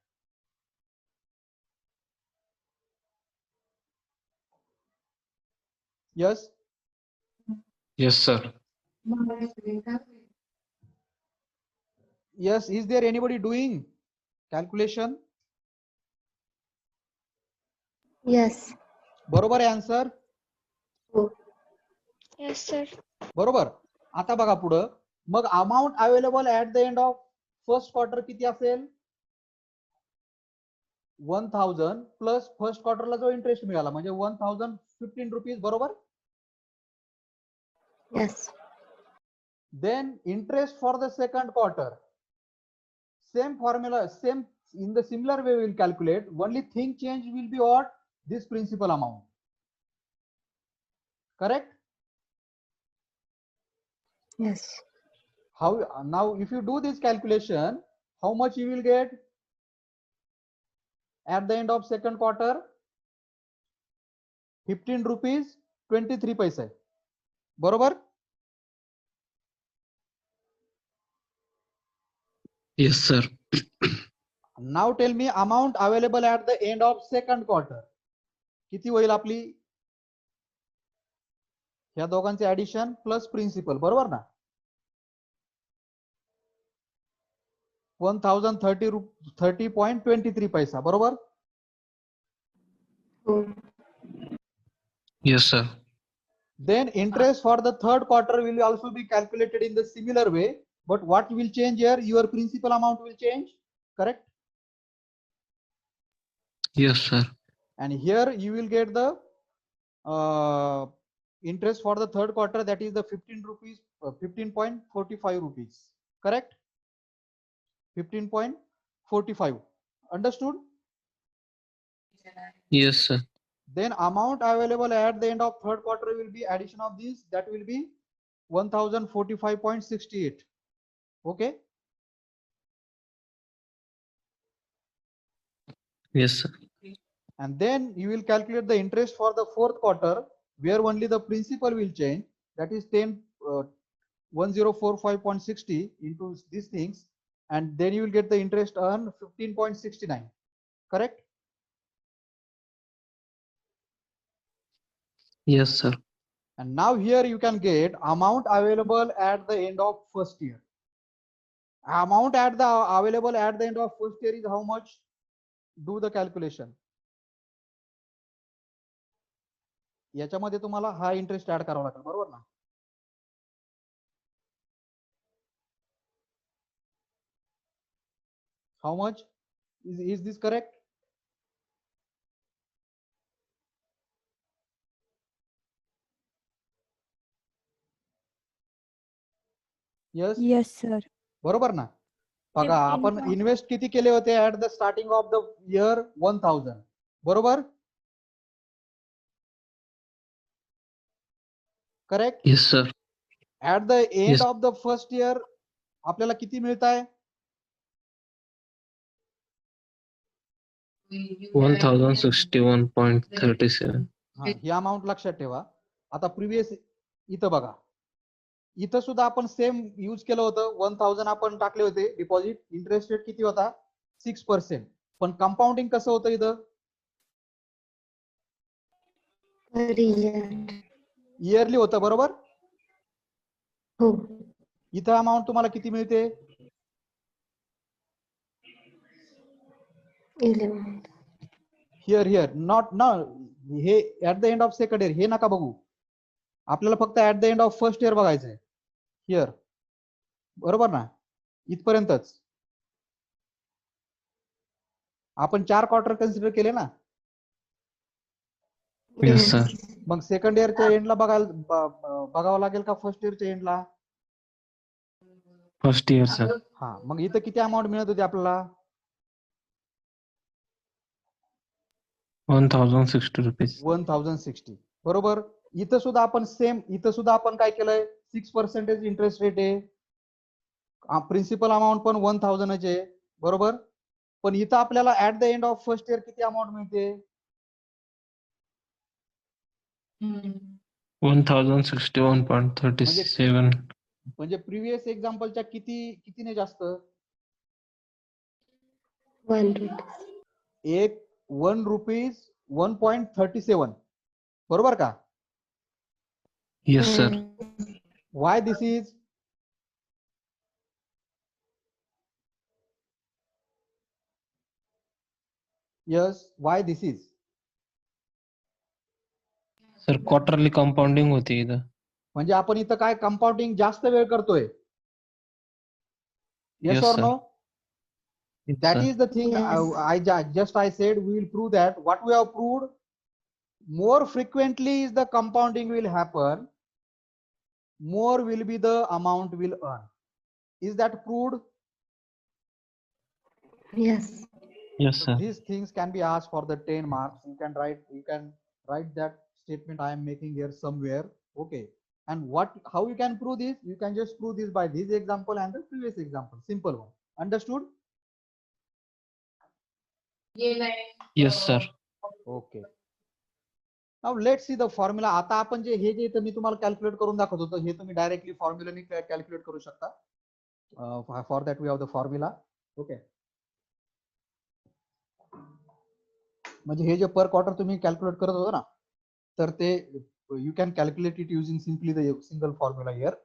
Speaker 1: Yes.
Speaker 3: Yes sir.
Speaker 1: Yes. Is there anybody doing calculation?
Speaker 7: Yes.
Speaker 1: बरोबर आहे answer?
Speaker 2: Yes, sir.
Speaker 1: बरोबर. आता बघा पुढं, मग amount available at the end of first quarter किती असेल? 1000 plus first क्वार्टरला जो इंटरेस्ट मिळाला म्हणजे 1015 रुपीज, बरोबर.
Speaker 7: Yes.
Speaker 1: Then interest for the second quarter, same formula, same in the similar way we will calculate. Only thing change will be what? This principal amount. Correct?
Speaker 7: Yes.
Speaker 1: How now if you do this calculation, how much you will get at the end of second quarter? 15 rupees 23 paise. बरोबर.
Speaker 3: Yes sir.
Speaker 1: Now tell me amount available at the end of second quarter किती होईल आपली? ह्या दोघांचे addition plus principal, बरोबर ना. 1030.23 पैसा, बरोबर.
Speaker 3: Yes sir.
Speaker 1: Then interest for the third quarter will also be calculated in the similar way, but what will change here? Your principal amount will change. Correct?
Speaker 3: Yes sir.
Speaker 1: And here you will get the interest for the third quarter, that is the 15 rupees, 15.45 rupees. Correct? 15.45. Understood?
Speaker 3: Yes sir.
Speaker 1: Then amount available at the end of third quarter will be addition of these, that will be 1045.68. Okay.
Speaker 3: Yes sir.
Speaker 1: And then you will calculate the interest for the fourth quarter, where only the principal will change, that is 1045.60 into these things, and then you will get the interest on 15.69. Correct?
Speaker 3: Yes sir.
Speaker 1: And now here you can get amount available at the end of first year. Amount at the available at the end of first year is how much? Do the calculation. याच्यामध्ये तुम्हाला हा interest add करावा लागेल, बरोबर ना. How much? Is this correct? Yes.
Speaker 6: Yes, sir.
Speaker 1: बरोबर ना. बघा आपण इन्व्हेस्ट किती केले होते at the starting of the year 1000, बरोबर? Correct.
Speaker 3: Yes sir.
Speaker 1: At the and
Speaker 3: Yes.
Speaker 1: Of the first year आपल्याला किती मिळत आहे?
Speaker 3: 1061.37.
Speaker 1: ही अमाऊंट लक्षात ठेवा. आता प्रिव्हियस इथं बघा, इथं सुद्धा आपण सेम यूज केलं होतं. 1000 आपण टाकले होते डिपॉझिट. इंटरेस्ट रेट किती होता? 6%. पण कंपाऊंडिंग कसं होतं इथं? इयरली होतं, बरोबर?
Speaker 7: हो.
Speaker 1: इथं अमाऊंट तुम्हाला किती मिळते?
Speaker 7: 11.
Speaker 1: हिअर नॉट हे at the end of second year हे नका बघू. आपल्याला फक्त at the end of first year बघायचंय. हिअर, बरोबर ना? इथपर्यंतच आपण 4 क्वार्टर कन्सिडर केले ना.
Speaker 3: Yes sir.
Speaker 1: मग सेकंड इयरच्या एंडला बघावं लागेल का फर्स्ट इयरच्या एंडला?
Speaker 3: First year sir.
Speaker 1: हा, मग इथं किती अमाऊंट मिळत होती आपल्याला?
Speaker 3: 1060 rupees.
Speaker 1: 1060, बरोबर? इथं सुद्धा आपण सेम, इथं सुद्धा आपण काय केलंय? 6% इंटरेस्ट रेट आहे. प्रिन्सिपल अमाऊंट पण 1000 आहे, बरोबर? पण इथं आपल्याला at the end of first year किती अमाऊंट मिळते?
Speaker 3: 1061.37.
Speaker 1: म्हणजे प्रिव्हियस एक्झाम्पलच्या कितीने जास्त?
Speaker 7: 1 rupees.
Speaker 1: 1 रुपीज 1.37, बरोबर का?
Speaker 3: Yes sir.
Speaker 1: Why this is? Yes, why this is?
Speaker 3: Sir quarterly compounding होती इथं.
Speaker 1: म्हणजे आपण इथं काय कंपाऊंडिंग जास्त वेळ करतोय? Yes
Speaker 3: Yes
Speaker 1: or
Speaker 3: sir.
Speaker 1: no?
Speaker 3: Yes,
Speaker 1: That
Speaker 3: sir.
Speaker 1: is the thing.
Speaker 7: Yes.
Speaker 1: I said we will prove that. What we have proved, more frequently is the compounding will happen, more will be the amount will earn. Is that proved?
Speaker 7: Yes.
Speaker 3: Yes
Speaker 1: So
Speaker 3: sir.
Speaker 1: these things can be asked for the 10 marks. You can write that statement I am making here somewhere. Okay. And how you can prove this? You can just prove this by this example and the previous example. Simple one. Understood?
Speaker 3: Yes sir.
Speaker 1: Okay. Now let's see the formula. आता आपण जे इथं मी तुम्हाला calculate करून दाखवत होतो, हे तुम्ही directly फॉर्म्युलाने calculate करू शकता. For that we have the formula. Okay. म्हणजे हे जे पर क्वार्टर तुम्ही कॅल्क्युलेट करत होता ना, तर ते you can calculate it using simply the single formula here.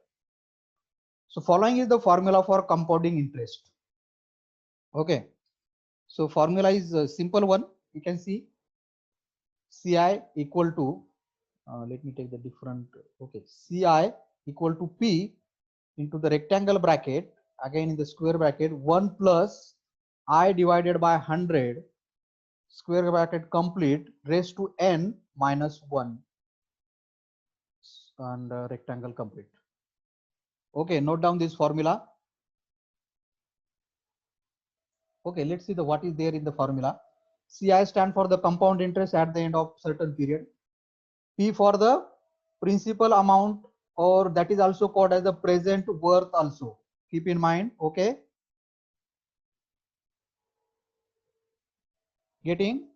Speaker 1: So following is the formula for compounding interest. Okay. So formula is a simple one. You can see CI equal to, let me take the different, okay, CI equal to P into the rectangle bracket, again in the square bracket, 1 plus I divided by 100, square bracket complete, raised to n minus 1, and rectangle complete. Okay, note down this formula. Okay, let's see what is there in the formula. CI stand for the compound interest at the end of certain period. P for the principal amount, or that is also called as the present worth also. Keep in mind, okay? Getting?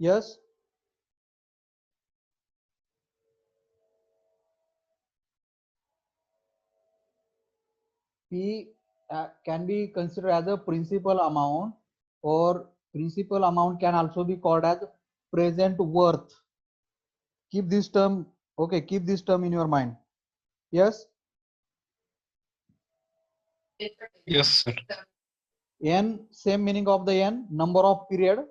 Speaker 1: Yes? P can be considered as a principal amount, or principal amount can also be called as present worth. Keep this term, okay, keep this term in your mind. Yes?
Speaker 3: Yes sir.
Speaker 1: N, same meaning of the N, number of period,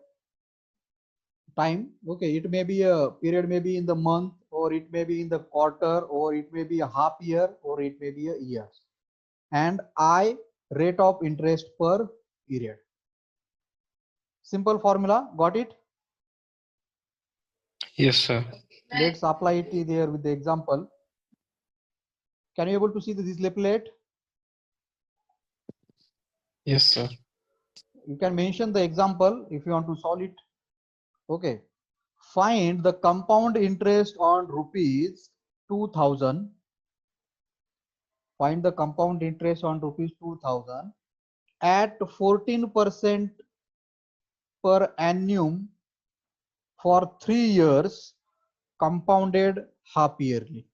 Speaker 1: time. Okay, it may be a period, may be in the month, or it may be in the quarter, or it may be a half year, or it may be a year. And I, rate of interest per period. Simple formula, got it?
Speaker 3: Yes sir.
Speaker 1: Let's apply it there with the example. Can you able to see this leaflet?
Speaker 3: Yes, sir.
Speaker 1: You can mention the example if you want to solve it. Okay. Find the compound interest on rupees 2000. Find the compound interest on rupees 2000 at 14% per annum for 3 years compounded half yearly.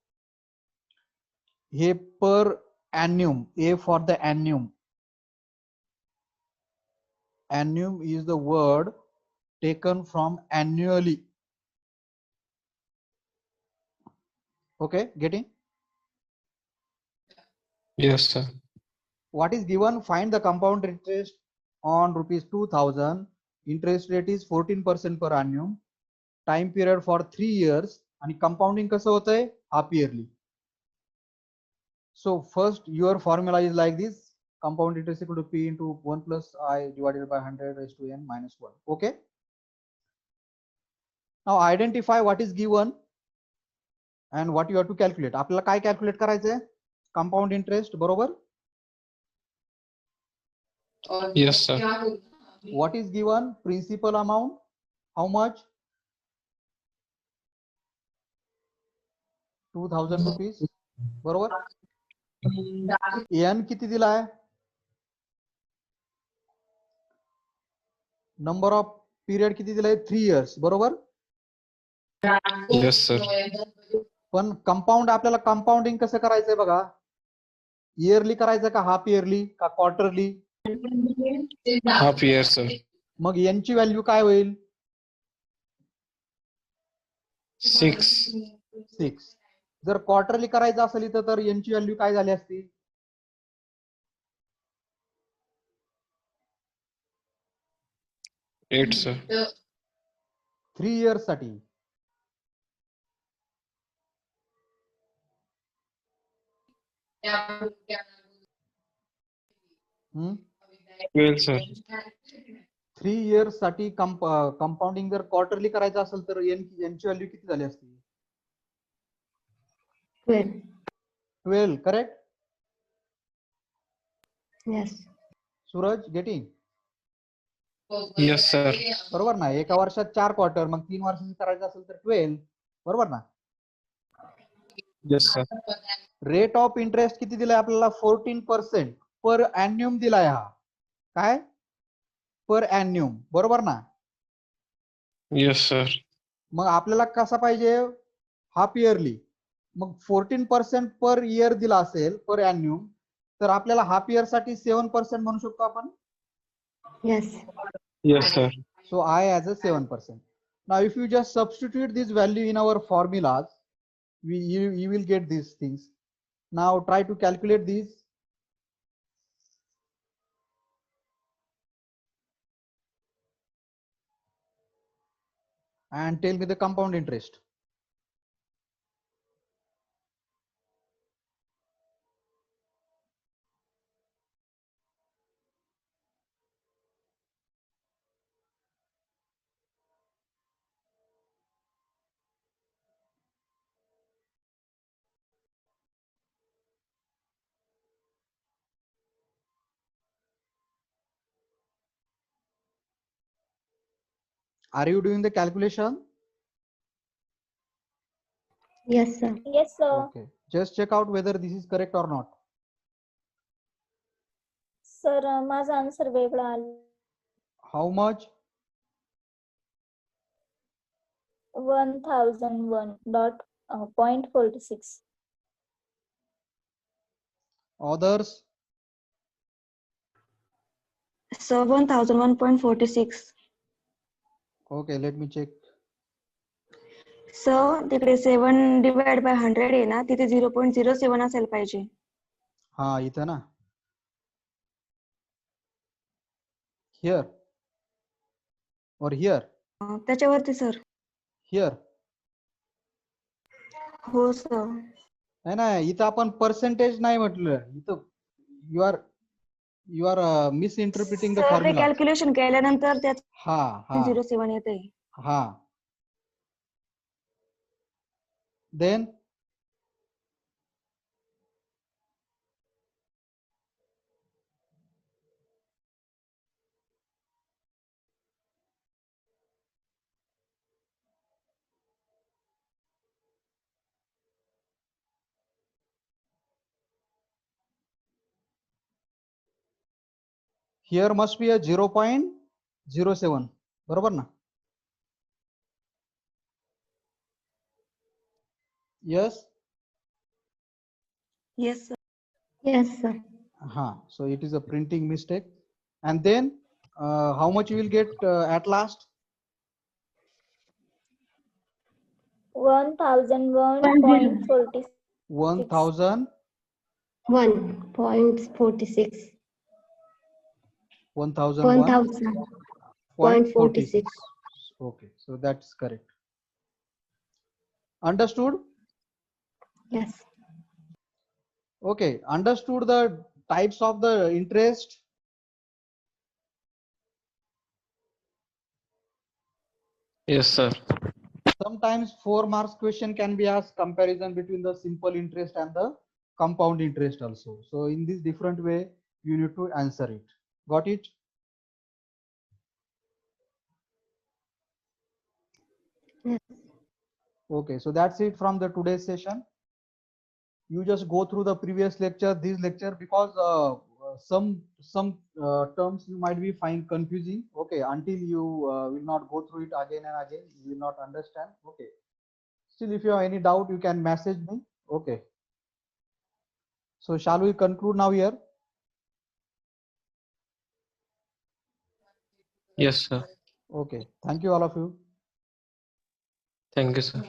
Speaker 1: Here per annum, A for the annum. Annum is the word taken from annually. Okay, getting?
Speaker 3: Yes, sir.
Speaker 1: What is given? Find the compound interest on rupees 2000. Interest rate is 14% per annum. Time period for 3 years. And compounding कसं होतंय? Half yearly. So first your formula is like this. Compound interest equal to P into 1 plus I divided by 100 raised to N minus 1. Okay. Now identify what is given and what you have to calculate. आपल्याला काय calculate करायचंय? Compound interest, बरोबर?
Speaker 3: Yes, sir.
Speaker 1: What is given? Principal amount. How much? 2000 rupees. बरोबर? N किती दिलाय? Number of period किती दिलाय? 3 years. बरोबर?
Speaker 3: Yes, sir.
Speaker 1: पण कंपाऊंड आपल्याला कंपाऊंडिंग कसं करायचंय बघा. इयरली करायचं का हाफ इयरली का क्वार्टरली?
Speaker 3: Half year, sir.
Speaker 1: मग यांची व्हॅल्यू काय होईल?
Speaker 3: 6.
Speaker 1: 6. जर क्वार्टरली करायचं असेल इथं तर यांची व्हॅल्यू काय झाली असती?
Speaker 3: 8, sir.
Speaker 1: 3 इयर्स साठी. हम्म
Speaker 3: 12, sir.
Speaker 1: 3 इयर्स साठी कंपाऊंडिंग जर क्वार्टरली करायचं असेल तर यांची व्हॅल्यू किती झाली असती?
Speaker 7: 12.
Speaker 1: 12. करेक्ट?
Speaker 7: Yes.
Speaker 1: सूरज गेटिंग?
Speaker 3: Yes, sir.
Speaker 1: बरोबर ना? एका वर्षात 4 क्वार्टर, मग 3 वर्षाची करायचं असेल तर 12. बरोबर ना?
Speaker 3: Yes, sir.
Speaker 1: Rate of interest किती दिलाय आपल्याला? 14% पर एन्युम दिलाय. हा काय? पर एन्युम. बरोबर ना?
Speaker 3: Yes, sir.
Speaker 1: मग आपल्याला कसा पाहिजे? Half yearly. मग 14% पर इयर दिला असेल पर एन्युम तर आपल्याला हाफ इयर साठी 7% म्हणू शकतो आपण.
Speaker 7: Yes.
Speaker 3: Yes, sir.
Speaker 1: So I as a 7%. Now if you just substitute this value in our formulas, you will get these things. Now try to calculate these. And tell me the compound interest. Are you doing the calculation?
Speaker 7: Yes, sir.
Speaker 2: Yes, sir.
Speaker 1: Okay. Just check out whether this is correct or not.
Speaker 2: Sir, माझा answer वेगळा आला.
Speaker 1: How much?
Speaker 2: 1001.46.
Speaker 1: Others?
Speaker 4: So 1001.46.
Speaker 1: Okay, let me check.
Speaker 4: So तिकडे 7 divide by 100 आहे ना, तिथे 0.07 असायला पाहिजे.
Speaker 1: हा इथं ना. Here or here?
Speaker 4: त्याच्यावरती सर.
Speaker 1: Here.
Speaker 4: हो सर.
Speaker 1: नाही नाही, इथं आपण पर्सेंटेज नाही म्हटलं. इथं you are misinterpreting the
Speaker 4: sir ते
Speaker 1: formula.
Speaker 4: कॅल्क्युलेशन केल्यानंतर त्यात
Speaker 1: हा हा
Speaker 4: 07 येते.
Speaker 1: हा. Then here must be a 0.07 बरोबर ना? Yes.
Speaker 4: Yes, sir.
Speaker 7: Yes, sir.
Speaker 1: So it is a printing mistake. And then how much you will get at last?
Speaker 2: 1001.46.
Speaker 1: 1000.
Speaker 7: 1.46.
Speaker 1: 1001.46.
Speaker 7: 1,000.46.
Speaker 1: Okay, so that's correct. Understood?
Speaker 7: Yes.
Speaker 1: Okay, understood the types of the interest?
Speaker 3: Yes, sir.
Speaker 1: Sometimes 4 marks question can be asked comparison between the simple interest and the compound interest also. So in this different way, you need to answer it. Got it?
Speaker 7: Yes.
Speaker 1: Okay, so that's it from the today's session. You just go through the previous lecture, this lecture, because some terms you might be find confusing. Okay, until you will not go through it again and again, you will not understand. Okay. Still, if you have any doubt, you can message me. Okay. So shall we conclude now here?
Speaker 3: Yes, sir.
Speaker 1: Okay. Thank you, all of you.
Speaker 3: Thank you, sir.